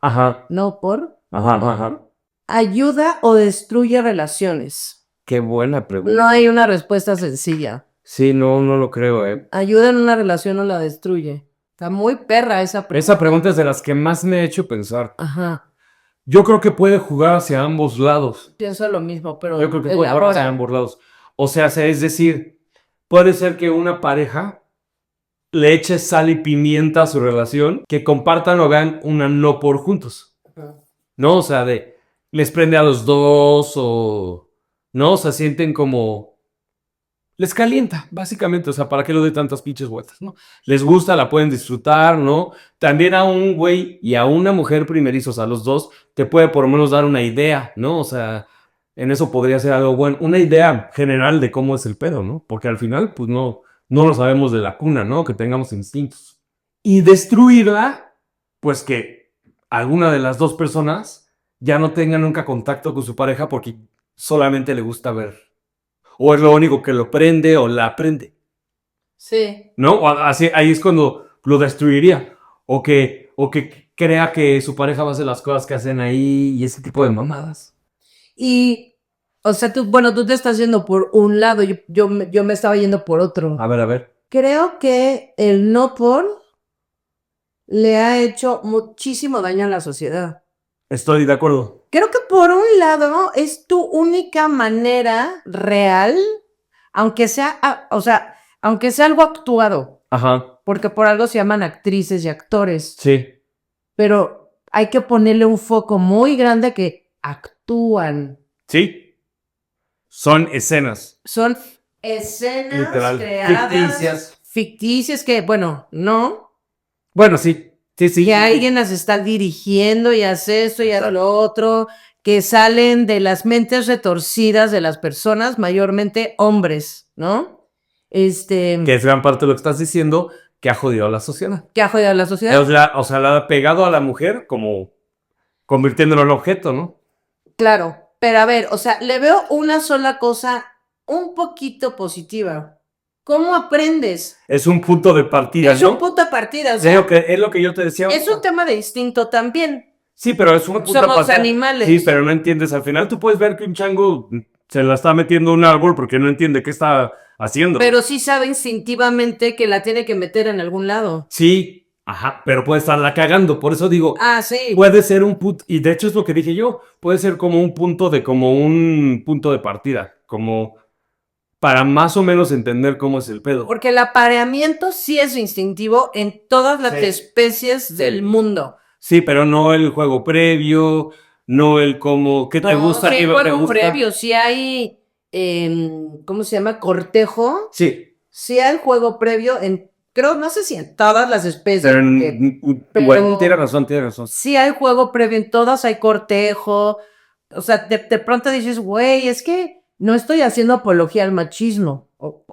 Ajá, no por, ajá. ayuda o destruye relaciones. Qué buena pregunta. No hay una respuesta sencilla. Sí, no lo creo, ¿Ayuda en una relación o la destruye? Está muy perra esa pregunta. Esa pregunta es de las que más me ha hecho pensar. Ajá. Yo creo que puede jugar hacia ambos lados. Pienso lo mismo, pero Yo creo que puede jugar hacia ambos lados. O sea, es decir, puede ser que una pareja le eche sal y pimienta a su relación, que compartan o vean una no por juntos. ¿No? O sea, les prende a los dos ¿no? O sea, sienten como... Les calienta, básicamente. O sea, ¿para qué lo de tantas pinches vueltas, no? Les gusta, la pueden disfrutar, ¿no? También a un güey y a una mujer primerizos, a los dos, te puede por lo menos dar una idea, ¿no? O sea, en eso podría ser algo bueno. Una idea general de cómo es el pedo, ¿no? Porque al final, pues no lo sabemos de la cuna, ¿no? Que tengamos instintos. Y destruirla, pues que alguna de las dos personas ya no tenga nunca contacto con su pareja porque solamente le gusta ver. O es lo único que lo prende o la prende. Sí. ¿No? O así, ahí es cuando lo destruiría. O que crea que su pareja va a hacer las cosas que hacen ahí y ese tipo de mamadas. Y, o sea, tú te estás yendo por un lado, yo me estaba yendo por otro. A ver. Creo que el no por le ha hecho muchísimo daño a la sociedad. Estoy de acuerdo. Creo que por un lado es tu única manera real, aunque sea, o sea, aunque sea algo actuado, Ajá. porque por algo se llaman actrices y actores, Sí. pero hay que ponerle un foco muy grande que actúan. Sí. Son escenas. Son escenas Literal. creadas, ficticias que, bueno, no, Bueno, sí. Sí. que alguien las está dirigiendo y hace esto y hace lo otro, que salen de las mentes retorcidas de las personas, mayormente hombres, ¿no? Que es gran parte de lo que estás diciendo, que ha jodido a la sociedad. Que ha jodido a la sociedad. O sea, la ha pegado a la mujer como convirtiéndolo en objeto, ¿no? Claro, pero a ver, o sea, le veo una sola cosa un poquito positiva. ¿Cómo aprendes? Es un punto de partida, Es ¿no? un punto de partida, o Es sea, lo que yo te decía. es un tema de instinto también. Sí, pero es un Porque punto de somos partida. animales. Sí, pero no entiendes. Al final tú puedes ver que un chango se la está metiendo en un árbol porque no entiende qué está haciendo. Pero sí sabe instintivamente que la tiene que meter en algún lado. Sí, ajá, pero puede estarla cagando. Por eso digo, Ah, sí. puede ser un punto, y de hecho es lo que dije yo, puede ser como un punto de partida, como para más o menos entender cómo es el pedo. Porque el apareamiento sí es instintivo en todas las Sí. especies del mundo. Sí, pero no el juego previo, no el cómo, qué te gusta, sí, qué te juego gusta. previo, sí hay, ¿cómo se llama? Cortejo. Sí, Sí hay juego previo en, creo, no sé si en todas las especies. pero, pero- bueno, tienes razón. Sí hay juego previo en todas, hay cortejo. O sea, de pronto dices, güey, es que no estoy haciendo apología al machismo.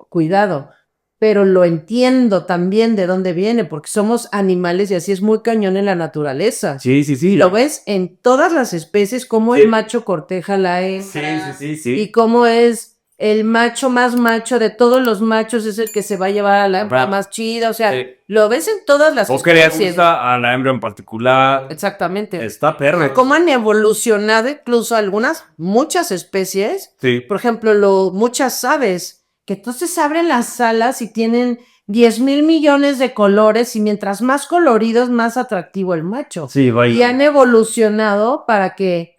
Cuidado. Pero lo entiendo también de dónde viene, porque somos animales y así es muy cañón en la naturaleza. Sí. Lo ves en todas las especies, cómo Sí. el macho corteja a la hembra. Sí. Y cómo es el macho más macho de todos los machos, es el que se va a llevar a la hembra más chida. O sea, Sí. lo ves en todas las O que le especies. gusta a la hembra en particular. Exactamente. Está perra. Cómo han evolucionado incluso muchas especies. Sí. Por ejemplo, muchas aves, que entonces abren las alas y tienen 10,000 millones de colores y mientras más coloridos, más atractivo el macho. Sí, vaya. Y han evolucionado para que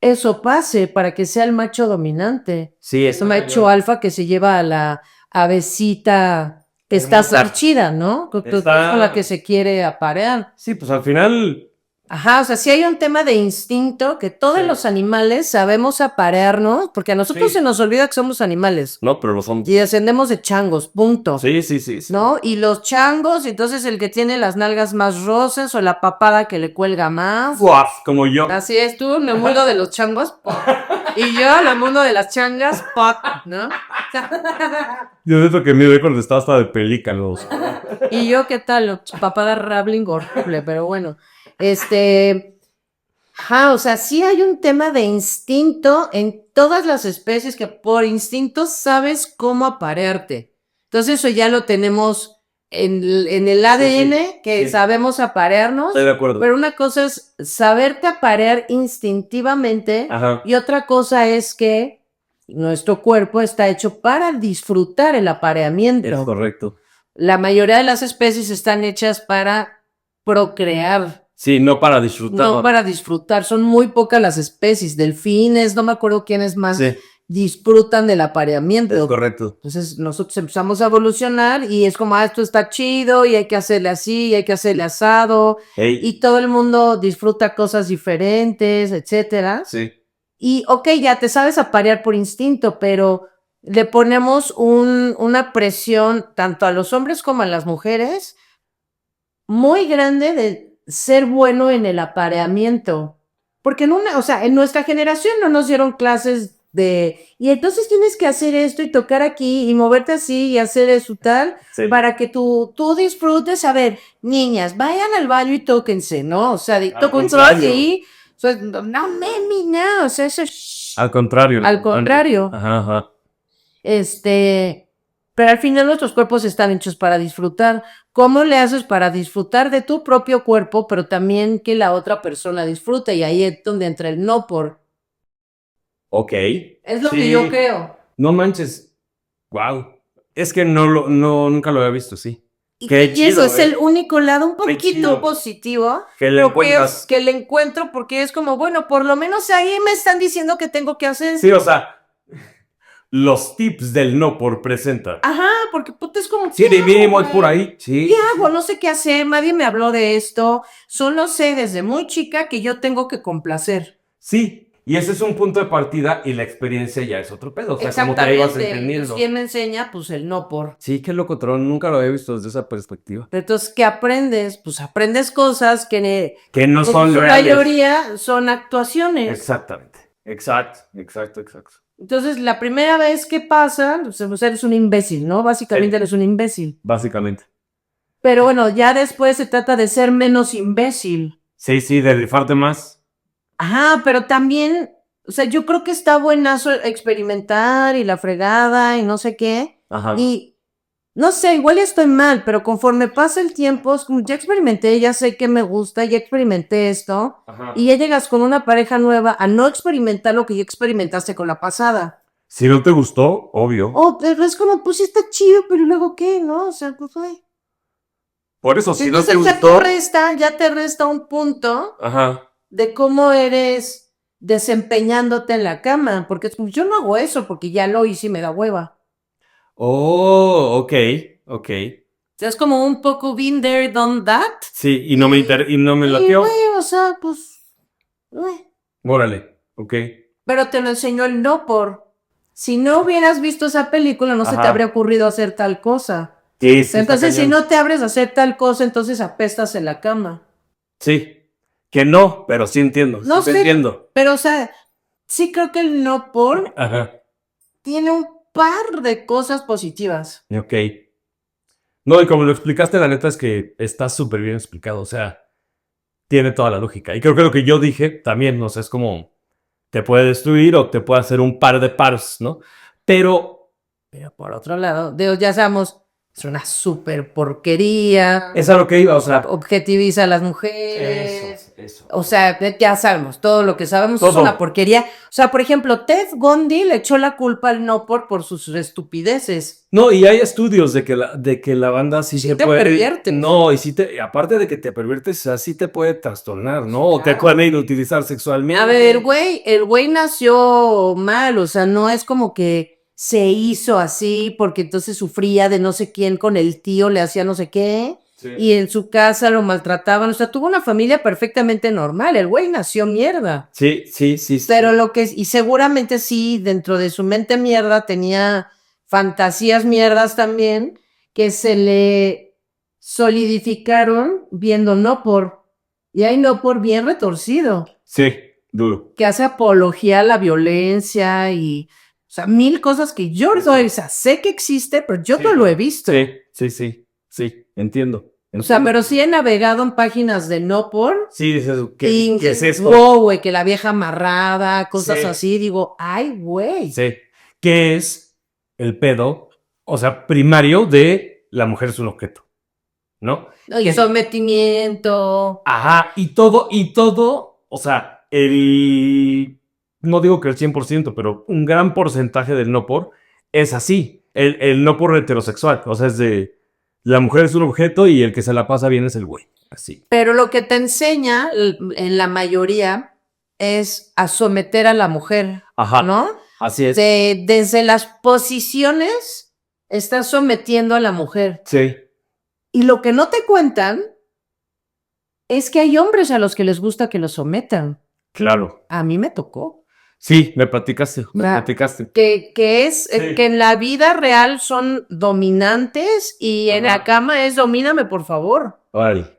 eso pase, para que sea el macho dominante. Sí, Es un macho alfa que se lleva a la avecita que está sarchida, ¿no? Con la que se quiere aparear. Sí, pues al final. Ajá, o sea, sí hay un tema de instinto que todos los animales sabemos aparearnos, porque a nosotros se nos olvida que somos animales. No, pero lo son. Y descendemos de changos, punto. Sí. ¿No? Y los changos, entonces el que tiene las nalgas más rosas o la papada que le cuelga más. Guaf, como yo. Así es, tú en el mundo de los changos, ¡pop! Y yo en el mundo de las changas, ¡pop! ¿No? Yo siento que mi récord está hasta de pelícanos. Y yo, ¿qué tal? Papada Rabling horrible, pero bueno. O sea, sí hay un tema de instinto en todas las especies que por instinto sabes cómo aparearte. Entonces eso ya lo tenemos en el ADN, que sabemos aparearnos. Estoy de acuerdo. Pero una cosa es saberte aparear instintivamente. Ajá. Y otra cosa es que nuestro cuerpo está hecho para disfrutar el apareamiento. Es correcto. La mayoría de las especies están hechas para procrear. Sí, no para disfrutar. No para disfrutar. Son muy pocas las especies. Delfines, no me acuerdo quiénes más disfrutan del apareamiento. Es correcto. Entonces nosotros empezamos a evolucionar y es como, esto está chido y hay que hacerle así, y hay que hacerle asado. Ey. Y todo el mundo disfruta cosas diferentes, etcétera. Sí. Y ya te sabes aparear por instinto, pero le ponemos una presión tanto a los hombres como a las mujeres muy grande de ser bueno en el apareamiento. Porque en nuestra generación no nos dieron clases y entonces tienes que hacer esto y tocar aquí y moverte así y hacer eso tal, para que tú disfrutes. A ver, niñas, vayan al baño y tóquense, ¿no? O sea, tóquense aquí, sea, no, mami, no, o sea, eso es... Al contrario. Al contrario. Ajá. Pero al final nuestros cuerpos están hechos para disfrutar. ¿Cómo le haces para disfrutar de tu propio cuerpo, pero también que la otra persona disfrute? Y ahí es donde entra el no por. Ok. Es lo que yo creo. No manches. Wow. Es que nunca lo había visto, sí. Y Qué eso chido, es el único lado un Qué poquito chido. positivo. Que le pero encuentras. que le encuentro porque es como, bueno, por lo menos ahí me están diciendo que tengo que hacer. Sí, o sea, los tips del no por presenta. Ajá, porque puta es como. Sí, ¿qué de mínimo hago, es por güey? ahí. Sí. ¿Qué hago? No sé qué hacer, nadie me habló de esto. Solo sé desde muy chica que yo tengo que complacer. Sí. Y ese es un punto de partida y la experiencia ya es otro pedo. O sea, como te ibas entendiendo. ¿Quién me enseña? Pues el no por. Sí, qué locotrón. Nunca lo había visto desde esa perspectiva. Pero entonces, ¿qué aprendes? Pues aprendes cosas que no son su reales. mayoría son actuaciones. Exactamente. Exacto. Entonces, la primera vez que pasa, pues eres un imbécil, ¿no? Básicamente eres un imbécil. Básicamente. Pero bueno, ya después se trata de ser menos imbécil. Sí, de rifarte más. Ajá, pero también, o sea, yo creo que está buenazo experimentar y la fregada y no sé qué. Ajá. Y no sé, igual estoy mal, pero conforme pasa el tiempo, es como ya experimenté, ya sé que me gusta, ya experimenté esto. Ajá. Y ya llegas con una pareja nueva a no experimentar lo que ya experimentaste con la pasada. Si no te gustó, obvio. Oh, pero es como, pues sí está chido, pero luego qué, ¿no? O sea, pues ay. Por eso, si no te Entonces gustó. ya te resta un punto Ajá. de cómo eres desempeñándote en la cama, porque es como, yo no hago eso porque ya lo hice y me da hueva. Oh, ok. O sea, es como un poco been there, done that. Sí, y no me Y latió. güey, o sea, pues, Órale, ok. pero te lo enseñó el no por. Si no hubieras visto esa película, no se te Ajá. habría ocurrido hacer tal cosa. Sí, está Entonces, si cañón. no te abres a hacer tal cosa, entonces apestas en la cama. Sí. Que no, pero sí entiendo. No sí te sé, entiendo. pero o sea, sí creo que el no por Ajá. tiene un par de cosas positivas. Ok. No, y como lo explicaste, la neta es que está súper bien explicado. O sea, tiene toda la lógica. Y creo que lo que yo dije también, no sé, es como te puede destruir o te puede hacer un par de paros, ¿no? Pero Pero por otro lado, ya sabemos, es una super porquería. es a lo que iba, o sea. Objetiviza a las mujeres. Eso. O sea, ya sabemos, todo lo que sabemos es Todo. una porquería. O sea, por ejemplo, Ted Bundy le echó la culpa al no por sus estupideces. No, y hay estudios de que la banda sí se te puede. pervierte. No, y sí aparte de que te perviertes, así te puede trastornar, ¿no? O te pueden utilizar sexualmente. A ver, el güey nació mal, o sea, no es como que se hizo así porque entonces sufría de no sé quién con el tío, le hacía no sé qué. Sí. Y en su casa lo maltrataban, o sea, tuvo una familia perfectamente normal, el güey nació mierda. Sí. Pero y seguramente sí, dentro de su mente mierda tenía fantasías mierdas también que se le solidificaron viendo no por, y hay no por bien retorcido. Sí, duro. Que hace apología a la violencia y, o sea, mil cosas que yo no, o sea, sé que existe, pero yo no lo he visto. Sí, entiendo. O sea, pero sí he navegado en páginas de no por. Sí, dices, ¿qué es esto? Wow, güey, que la vieja amarrada, cosas Sí. así, digo, ay, güey. Sí. ¿Qué es el pedo? O sea, primario de la mujer es un objeto, ¿no? Y sometimiento. Ajá, y todo, o sea, no digo que el 100%, pero un gran porcentaje del no por es así. El no por heterosexual, o sea, es de la mujer es un objeto y el que se la pasa bien es el güey. Así. Pero lo que te enseña, en la mayoría, es a someter a la mujer. Ajá. ¿No? Así es. Desde las posiciones, estás sometiendo a la mujer. Sí. Y lo que no te cuentan es que hay hombres a los que les gusta que los sometan. Claro. A mí me tocó. Sí, me platicaste. Que es Sí. que en la vida real son dominantes y en la cama es domíname, por favor. Órale.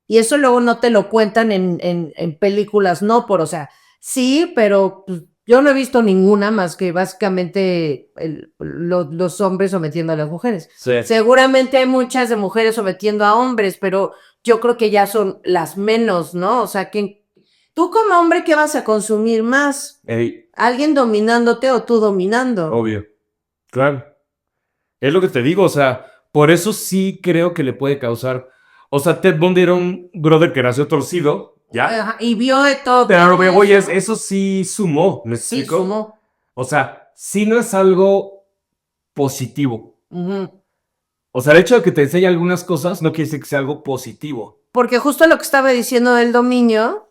Y eso luego no te lo cuentan en películas, no por, o sea, sí, pero pues, yo no he visto ninguna más que básicamente los hombres sometiendo a las mujeres. Sí. Seguramente hay muchas de mujeres sometiendo a hombres, pero yo creo que ya son las menos, ¿no? O sea, que Tú como hombre, ¿qué vas a consumir más? Ey, ¿Alguien dominándote o tú dominando? obvio. Claro. Es lo que te digo, o sea, por eso sí creo que le puede causar. O sea, Ted Bundy era un brother que nació torcido, ¿ya? Ajá, y vio de todo. Pero lo que voy es, eso. eso sí sumó, ¿me Sí, explico? sumó. O sea, sí no es algo positivo. Ujú. O sea, el hecho de que te enseñe algunas cosas no quiere decir que sea algo positivo. Porque justo lo que estaba diciendo del dominio,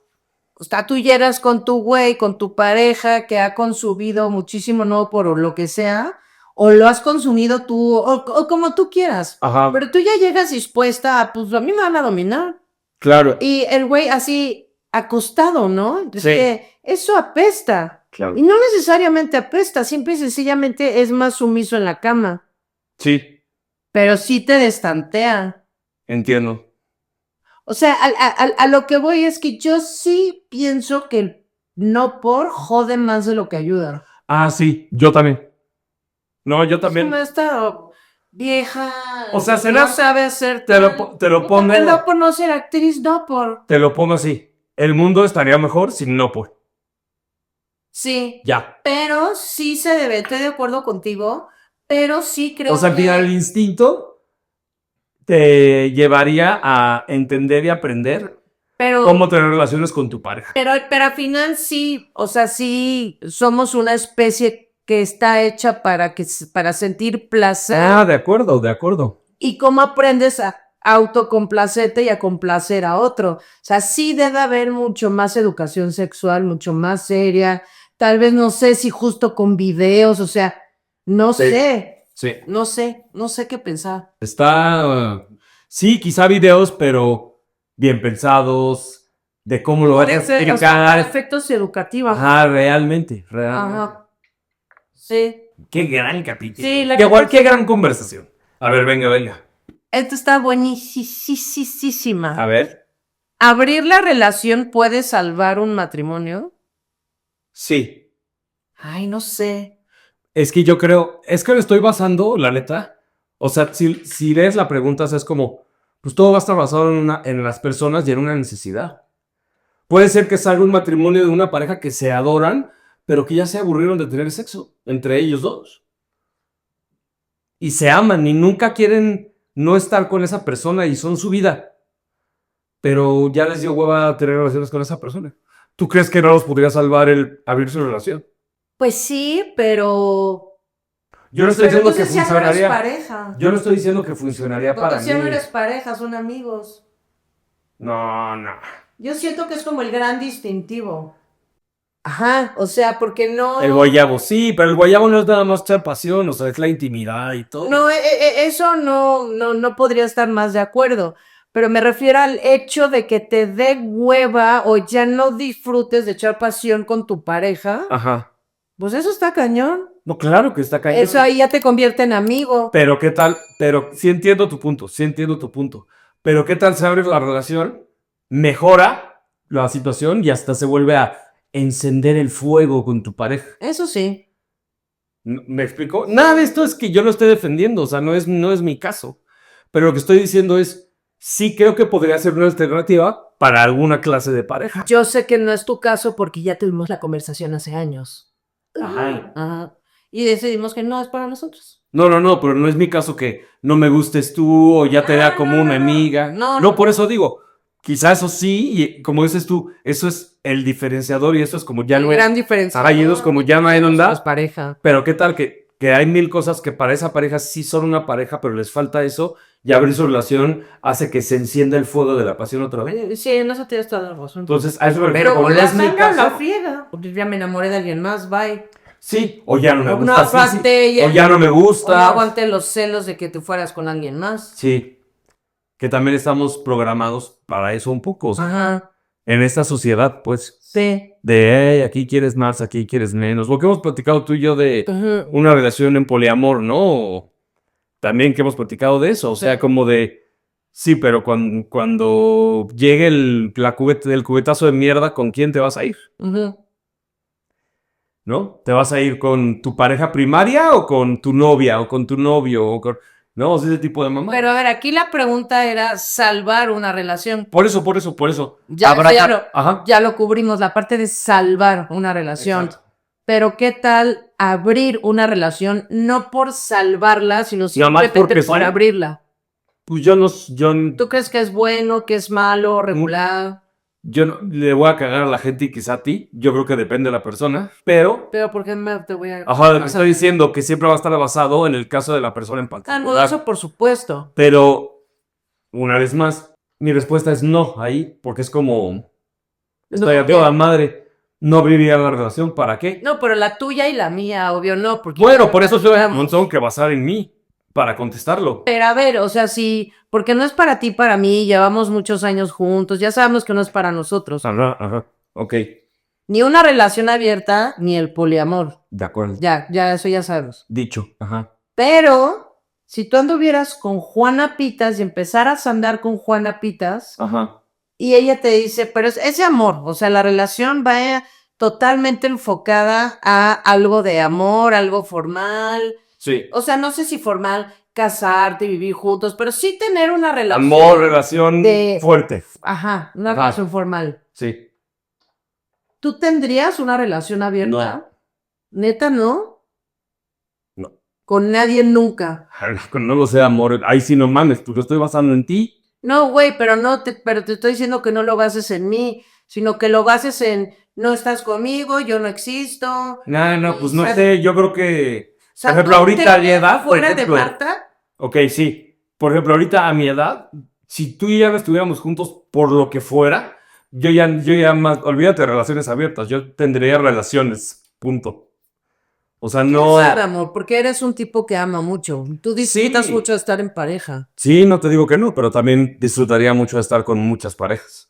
o sea, tú llegas con tu güey, con tu pareja que ha consumido muchísimo, no por lo que sea, o lo has consumido tú, o como tú quieras. Ajá. Pero tú ya llegas dispuesta a, pues a mí me van a dominar. Claro. Y el güey así acostado, ¿no? Es Sí. que eso apesta. Claro. Y no necesariamente apesta, simple y sencillamente es más sumiso en la cama. Sí, Pero sí te destantea. entiendo. O sea, a lo que voy es que yo sí pienso que el no por jode más de lo que ayuda. Ah, sí, yo también. No, yo Es también. como esta vieja. O sea, no serás- sabe hacer. te lo pongo. No por no ser actriz, no por. Te lo pongo así. El mundo estaría mejor sin no por. Sí. Ya. Pero sí se debe, estoy de acuerdo contigo, pero sí creo O sea, al que. final el instinto te llevaría a entender y aprender Pero, cómo tener relaciones con tu pareja. pero al final sí, o sea, sí somos una especie que está hecha para sentir placer. Ah, de acuerdo, de acuerdo. ¿Y cómo aprendes a autocomplacerte y a complacer a otro? O sea, sí debe haber mucho más educación sexual, mucho más seria. Tal vez no sé si justo con videos, o sea, no Sí. sé, Sí. no sé qué pensar. Está. Sí, quizá videos, pero bien pensados, de cómo lo vas a Puede ser, o sea, explicar. efectos educativos. Ajá, realmente, realmente. Ajá. Sí. Qué gran capítulo. Sí, la Qué, verdad qué gran conversación. A ver, venga, venga. Esto está buenísima. A ver. ¿Abrir la relación puede salvar un matrimonio? Sí. Ay, no sé. Es que yo creo, es que lo estoy basando, la neta. O sea, si lees la pregunta, es como, pues todo va a estar basado en las personas y en una necesidad. Puede ser que salga un matrimonio de una pareja que se adoran, pero que ya se aburrieron de tener sexo entre ellos dos. Y se aman y nunca quieren no estar con esa persona y son su vida. Pero ya les dio hueva tener relaciones con esa persona. ¿Tú crees que no los podría salvar el abrir su relación? Pues sí, pero. Yo no estoy diciendo que entonces ya no eres funcionaría. pareja. Yo no estoy diciendo que funcionaría para Entonces ya no mí. eres pareja, son amigos. No, no. Yo siento que es como el gran distintivo. Ajá, o sea, porque no. El guayabo, sí, pero el guayabo no es nada más echar pasión, o sea, es la intimidad y todo. No, eso no podría estar más de acuerdo. Pero me refiero al hecho de que te dé hueva o ya no disfrutes de echar pasión con tu pareja. Ajá. Pues eso está cañón. No, claro que está cañón. Eso ahí ya te convierte en amigo. Pero qué tal, pero sí entiendo tu punto, sí entiendo tu punto. Pero qué tal se abre la relación, mejora la situación y hasta se vuelve a encender el fuego con tu pareja. Eso sí. ¿Me explico? Nada de esto es que yo lo esté defendiendo, o sea, no es mi caso. Pero lo que estoy diciendo es, sí creo que podría ser una alternativa para alguna clase de pareja. Yo sé que no es tu caso porque ya tuvimos la conversación hace años. Ajá. Ajá. Y decidimos que no es para nosotros. No, pero no es mi caso que no me gustes tú o ya te da como una amiga. No, Por eso digo, quizás eso sí, y como dices tú, eso es el diferenciador y eso es como ya no gran es. diferencia. Ajá, y ellos como ya no hay Es onda. pareja. Pero qué tal que hay mil cosas que para esa pareja sí son una pareja, pero les falta eso y abrir su relación hace que se encienda el fuego de la pasión otra vez. Sí, en eso tienes toda la razón. Entonces, a eso me refiero. Pero como no es mi la caso. friega. Porque ya me enamoré de alguien más, bye. Sí, o ya no me O gusta. no sí, aguanté, sí. O ya no me O gusta. no aguanté los celos de que tú fueras con alguien más. Sí, que también estamos programados para eso un poco. O sea, Ajá. en esta sociedad, pues, Sí. de hey, aquí quieres más, aquí quieres menos. Lo que hemos platicado tú y yo de Ajá. una relación en poliamor, ¿no? También que hemos platicado de eso, o sea, como de, sí, pero cuando llegue el cubetazo de mierda, ¿con quién te vas a ir? Ajá. ¿No? ¿Te vas a ir con tu pareja primaria o con tu novia o con tu novio? ¿no? O sea, ese tipo de mamá. Pero a ver, aquí la pregunta era salvar una relación. Por eso. Ya, Habrá eso Ajá. ya lo cubrimos, la parte de salvar una relación. Exacto. Pero ¿qué tal abrir una relación no por salvarla, sino Nada más simplemente porque por sí. abrirla? Pues yo ¿Tú crees que es bueno, que es malo, regular? no le voy a cagar a la gente y quizá a ti. Yo creo que depende de la persona. Pero, Pero ¿por qué te voy a...? ajá, estoy diciendo que siempre va a estar basado en el caso de la persona en Ah, no, particular. eso por supuesto. Pero, una vez más, mi respuesta es no ahí, porque es como, estoy a toda madre. No abriría la relación, ¿para qué? No, pero la tuya y la mía, obvio, no, porque... Bueno, por eso no tengo que basar en mí para contestarlo. Pero a ver, o sea, sí, porque no es para ti, para mí, llevamos muchos años juntos, ya sabemos que no es para nosotros. Ajá, ok. Ni una relación abierta, ni el poliamor. De acuerdo. Ya, eso ya sabemos. Dicho, ajá. Pero, si tú anduvieras con Juana Pitas y empezaras a andar con Juana Pitas, Ajá. y ella te dice, pero es de amor, o sea, la relación va totalmente enfocada a algo de amor, algo formal. Sí. O sea, no sé si formal, casarte, vivir juntos, pero sí tener una relación. Amor, relación fuerte. Ajá, una Ajá. relación formal. Sí. ¿Tú tendrías una relación abierta? ¿Neta no? No. Con nadie nunca. No lo sé, amor. Ahí sí no mames, pues lo estoy basando en ti. No, güey, pero te estoy diciendo que no lo bases en mí, sino que lo bases en no estás conmigo, yo no existo. No, pues no O sea, sé, yo creo que, O sea, por ejemplo, ¿tú ahorita a mi te edad, por fuera de ejemplo, Marta? ok, sí. Por ejemplo, ahorita a mi edad, si tú y yo estuviéramos juntos por lo que fuera, yo ya más, olvídate de relaciones abiertas, yo tendría relaciones, punto. O sea, no. Qué sad, amor, porque eres un tipo que ama mucho. Tú disfrutas Sí. mucho de estar en pareja. Sí, no te digo que no, pero también disfrutaría mucho de estar con muchas parejas.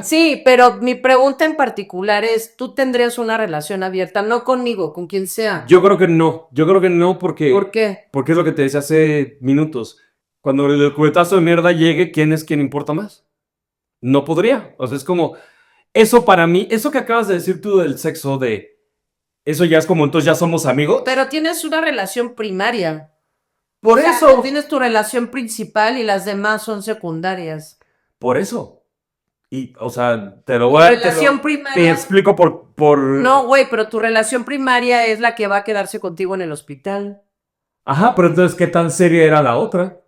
Sí, pero mi pregunta en particular es, ¿tú tendrías una relación abierta? No conmigo, con quien sea. Yo creo que no porque... ¿Por qué? Porque es lo que te decía hace minutos. Cuando el cubetazo de mierda llegue, ¿quién es quien importa más? No podría. O sea, es como... Eso para mí, eso que acabas de decir tú del sexo, de... Eso ya es como, entonces ya somos amigos. Pero tienes una relación primaria. Por O sea, eso. tienes tu relación principal y las demás son secundarias. Por eso. Y, o sea, te lo voy a... Relación Te primaria. explico por... No, güey, pero tu relación primaria es la que va a quedarse contigo en el hospital. Ajá, pero entonces, ¿qué tan seria era la otra?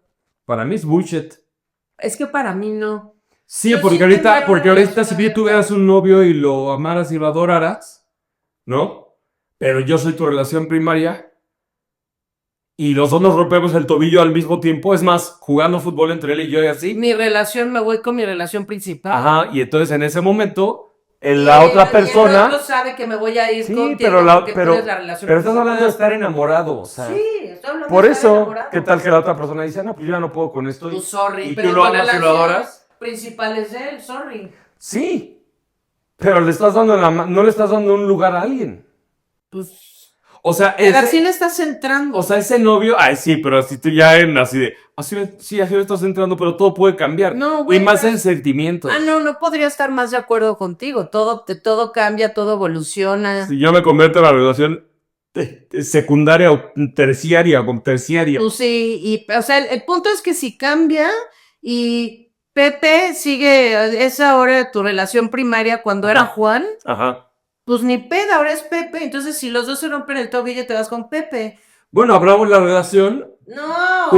Para mí es bullshit. Es que para mí no. Sí, Yo porque sí ahorita, tendría porque una ahorita relación si tú abierta. tuvieras un novio y lo amaras y lo adoraras, ¿no? Pero yo soy tu relación primaria y los dos nos rompemos el tobillo al mismo tiempo, es más, jugando fútbol entre él y yo y así. Mi relación, me voy con mi relación principal. Ajá, y entonces en ese momento, Y la otra el otro persona... sabe que me voy a ir Sí, contigo pero porque tú eres la relación pero estás principal. hablando de estar enamorado, o sea... Sí, estoy hablando Por de estar eso, enamorado. ¿qué tal que la otra persona dice, no, pues yo ya no puedo con esto? Pues sorry, y pero tú lo la amas y lo relación adoras. principal es él, sorry. Sí, pero le estás dando no le estás dando un lugar a alguien. Pues, O sea, pero así le estás entrando. o sea, ese novio, ay, sí, pero si tú ya en así de, así le estás entrando, pero todo puede cambiar. No, güey, Y más pero- en sentimientos. no podría estar más de acuerdo contigo. Todo cambia, todo evoluciona. Si yo me convierto en la relación secundaria o terciaria, Pues sí, y, o sea, el punto es que si cambia y Pepe sigue esa hora de tu relación primaria cuando era Juan, Ajá. pues ni peda, ahora es Pepe. Entonces, si los dos se rompen el tobillo, te vas con Pepe. Bueno, abramos la relación, No.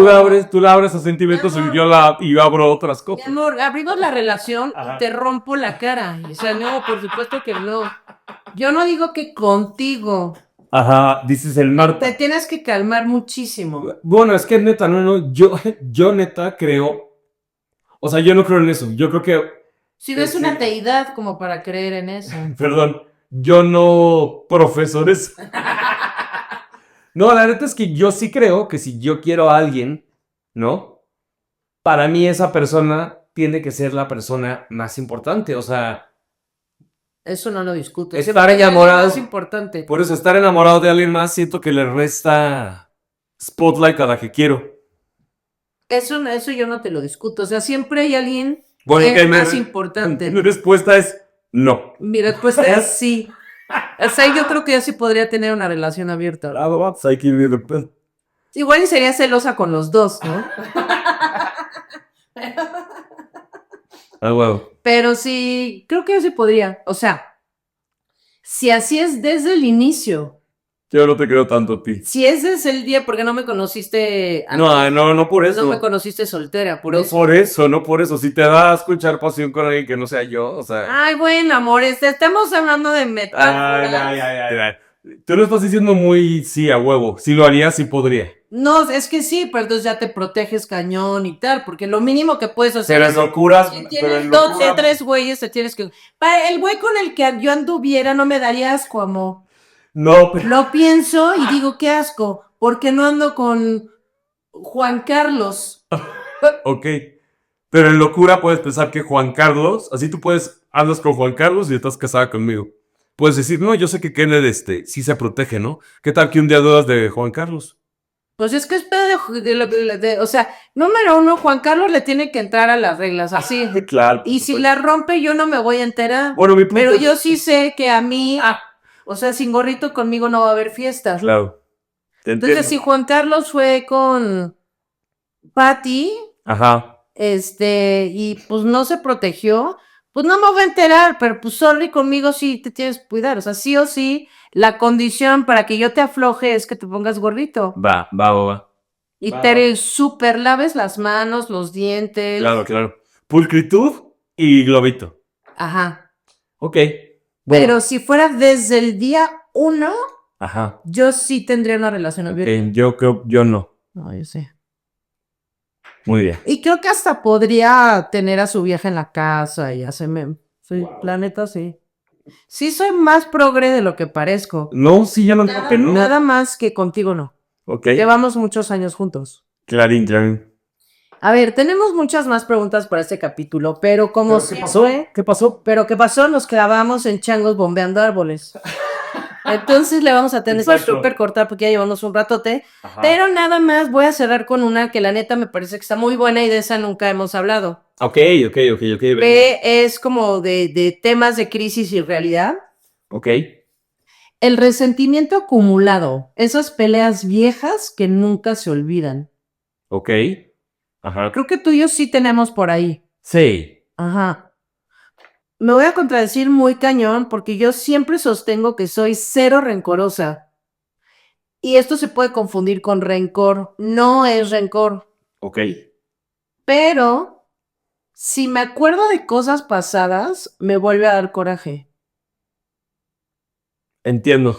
tú la abres a sentimientos Mi amor. y yo abro otras Mi cosas. amor, abrimos la relación Ajá. y te rompo la cara. O sea, no, por supuesto que no. Yo no digo que contigo. Ajá, dices el Te Marta. tienes que calmar muchísimo. Bueno, es que neta, no, yo neta creo, o sea, yo no creo en eso, yo creo que, Si ves Sí. una deidad como para creer en eso. perdón, yo no profeso eso. No, la neta es que yo sí creo que si yo quiero a alguien, ¿no? Para mí esa persona tiene que ser la persona más importante, o sea, Eso no lo discuto. Estar Siempre enamorado. Es importante. por eso estar enamorado de alguien más siento que le resta spotlight a la que quiero. Eso yo no te lo discuto. O sea, siempre hay alguien Bueno, que es ok, más importante. Mi respuesta es no. Mi respuesta es sí. O sea, yo creo que yo sí podría tener una relación abierta. Hay que ir de pedo. Igual y sería celosa con los dos, ¿no? Ah, huevo. Pero sí, creo que yo sí podría. O sea, si así es desde el inicio, Yo no te creo tanto a ti. si ese es el día, porque no me conociste No, no por eso. no me conociste soltera, por No eso. por eso, no por eso. Si te da a escuchar pasión con alguien que no sea yo, o sea. Ay, bueno, amores, estamos hablando de metáforas. Ay. Tú lo estás diciendo muy sí a huevo. Si lo haría, sí podría. No, es que sí, pero entonces ya te proteges cañón y tal, porque lo mínimo que puedes hacer Pero en locuras. si Pero tienes en dos locura. o tres güeyes, te tienes que... Para el güey con el que yo anduviera no me daría asco, amor. No, pero. Lo pienso y digo, qué asco, porque no ando con Juan Carlos. Ok. Pero en locura puedes pensar que Juan Carlos, así tú puedes, andas con Juan Carlos y estás casada conmigo. Puedes decir, no, yo sé que Kenneth, sí se protege, ¿no? ¿Qué tal que un día dudas de Juan Carlos? Pues es que es pedo o sea, número uno, Juan Carlos le tiene que entrar a las reglas, así. Claro. Y si la rompe, yo no me voy a enterar. Bueno, mi punto Pero es- yo sí sé que a mí, o sea, sin gorrito conmigo no va a haber fiestas. Claro. Te Entonces, si Juan Carlos fue con Patty, Ajá. y pues no se protegió, pues no me voy a enterar, pero pues sorry, conmigo sí te tienes que cuidar. O sea, sí o sí, la condición para que yo te afloje es que te pongas gorrito. Va. Y te super laves las manos, los dientes. Claro. Pulcritud y globito. Ajá. Ok. Pero si fuera desde el día 1, Ajá. yo sí tendría una relación abierta. Yo no. No, yo sé. Muy bien. Y creo que hasta podría tener a su vieja en la casa y hacerme. Sí, la neta, sí. Sí, soy más progre de lo que parezco. No, sí, ya no digo que no. Nada más que contigo no. Ok. Llevamos muchos años juntos. Clarín. A ver, tenemos muchas más preguntas para este capítulo, pero como se fue, ¿Qué pasó? pero ¿qué pasó? Nos clavamos en changos bombeando árboles. Entonces le vamos a tener que Exacto. súper cortar porque ya llevamos un ratote. Ajá. Pero nada más voy a cerrar con una que la neta me parece que está muy buena y de esa nunca hemos hablado. Ok. Que es como de temas de crisis y realidad. Ok. El resentimiento acumulado, esas peleas viejas que nunca se olvidan. Ok. Ajá. Creo que tú y yo sí tenemos por ahí. Sí. Ajá. Me voy a contradecir muy cañón porque yo siempre sostengo que soy cero rencorosa. Y esto se puede confundir con rencor. No es rencor. Ok. Pero si me acuerdo de cosas pasadas, me vuelve a dar coraje. Entiendo.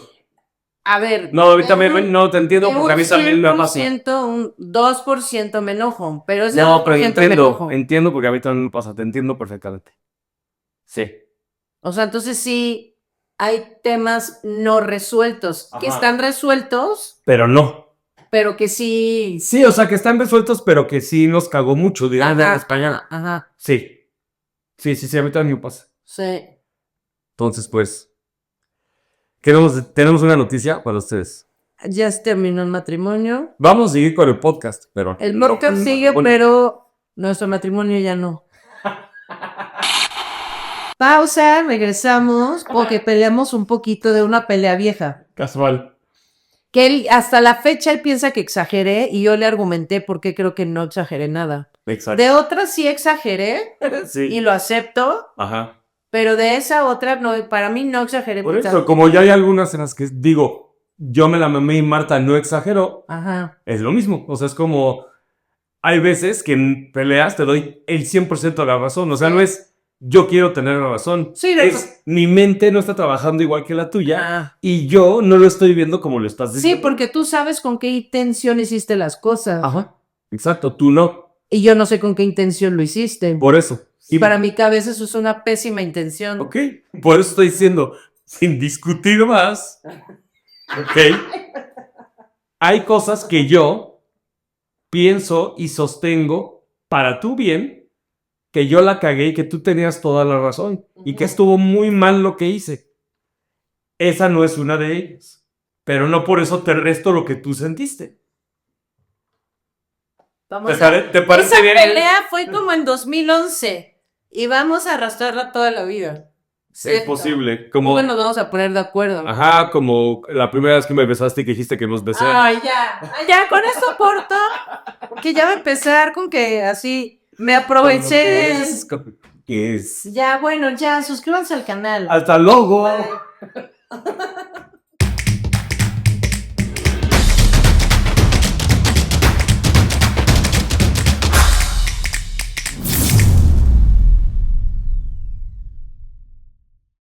A ver. No, a mí también, no te entiendo De porque a mí un también me pasa. 100%, un 2% me enojo. Pero ese No, pero 2% me enojo. entiendo porque a mí también me pasa, te entiendo perfectamente. Sí. O sea, entonces sí hay temas no resueltos. Que Ajá. están resueltos, Pero no. pero que sí. Sí, o sea, que están resueltos, pero que sí nos cagó mucho, dirán en Ajá, español. Ajá. Sí, a mí también me pasa. Sí. Entonces, pues, tenemos una noticia para ustedes. Ya se terminó el matrimonio. Vamos a seguir con el podcast, pero... El podcast sigue, pero nuestro matrimonio ya no. Pausa, regresamos porque peleamos un poquito de una pelea vieja. Casual. Que él, hasta la fecha él piensa que exageré y yo le argumenté por qué creo que no exageré nada. Exacto. De otra sí exageré Sí. y lo acepto, Ajá. pero de esa otra no, para mí no exageré. Por eso, como ya hay algunas en las que digo, yo me la mamé y Marta no exageró, Ajá. es lo mismo. O sea, es como, hay veces que en peleas te doy el 100% de la razón. O sea, no es yo quiero tener la razón. Sí, es mi mente no está trabajando igual que la tuya Ajá. y yo no lo estoy viendo como lo estás diciendo. Sí, porque tú sabes con qué intención hiciste las cosas. Ajá. Exacto, tú no. Y yo no sé con qué intención lo hiciste. Por eso. Y para mi cabeza eso es una pésima intención. Ok, por eso estoy diciendo, sin discutir más, ok, hay cosas que yo pienso y sostengo para tu bien, que yo la cagué y que tú tenías toda la razón y que estuvo muy mal lo que hice. Esa no es una de ellas, pero no por eso te resto lo que tú sentiste. ¿Te parece Esa bien? pelea fue como en 2011 y vamos a arrastrarla toda la vida. Es posible. Como, ¿Cómo nos vamos a poner de acuerdo? ajá, como la primera vez que me besaste y que dijiste que nos besé. Ay, ya, con esto corto. Porque ya va a empezar con que así me aproveché. ¿Qué es? Ya, bueno, ya, suscríbanse al canal. Hasta luego.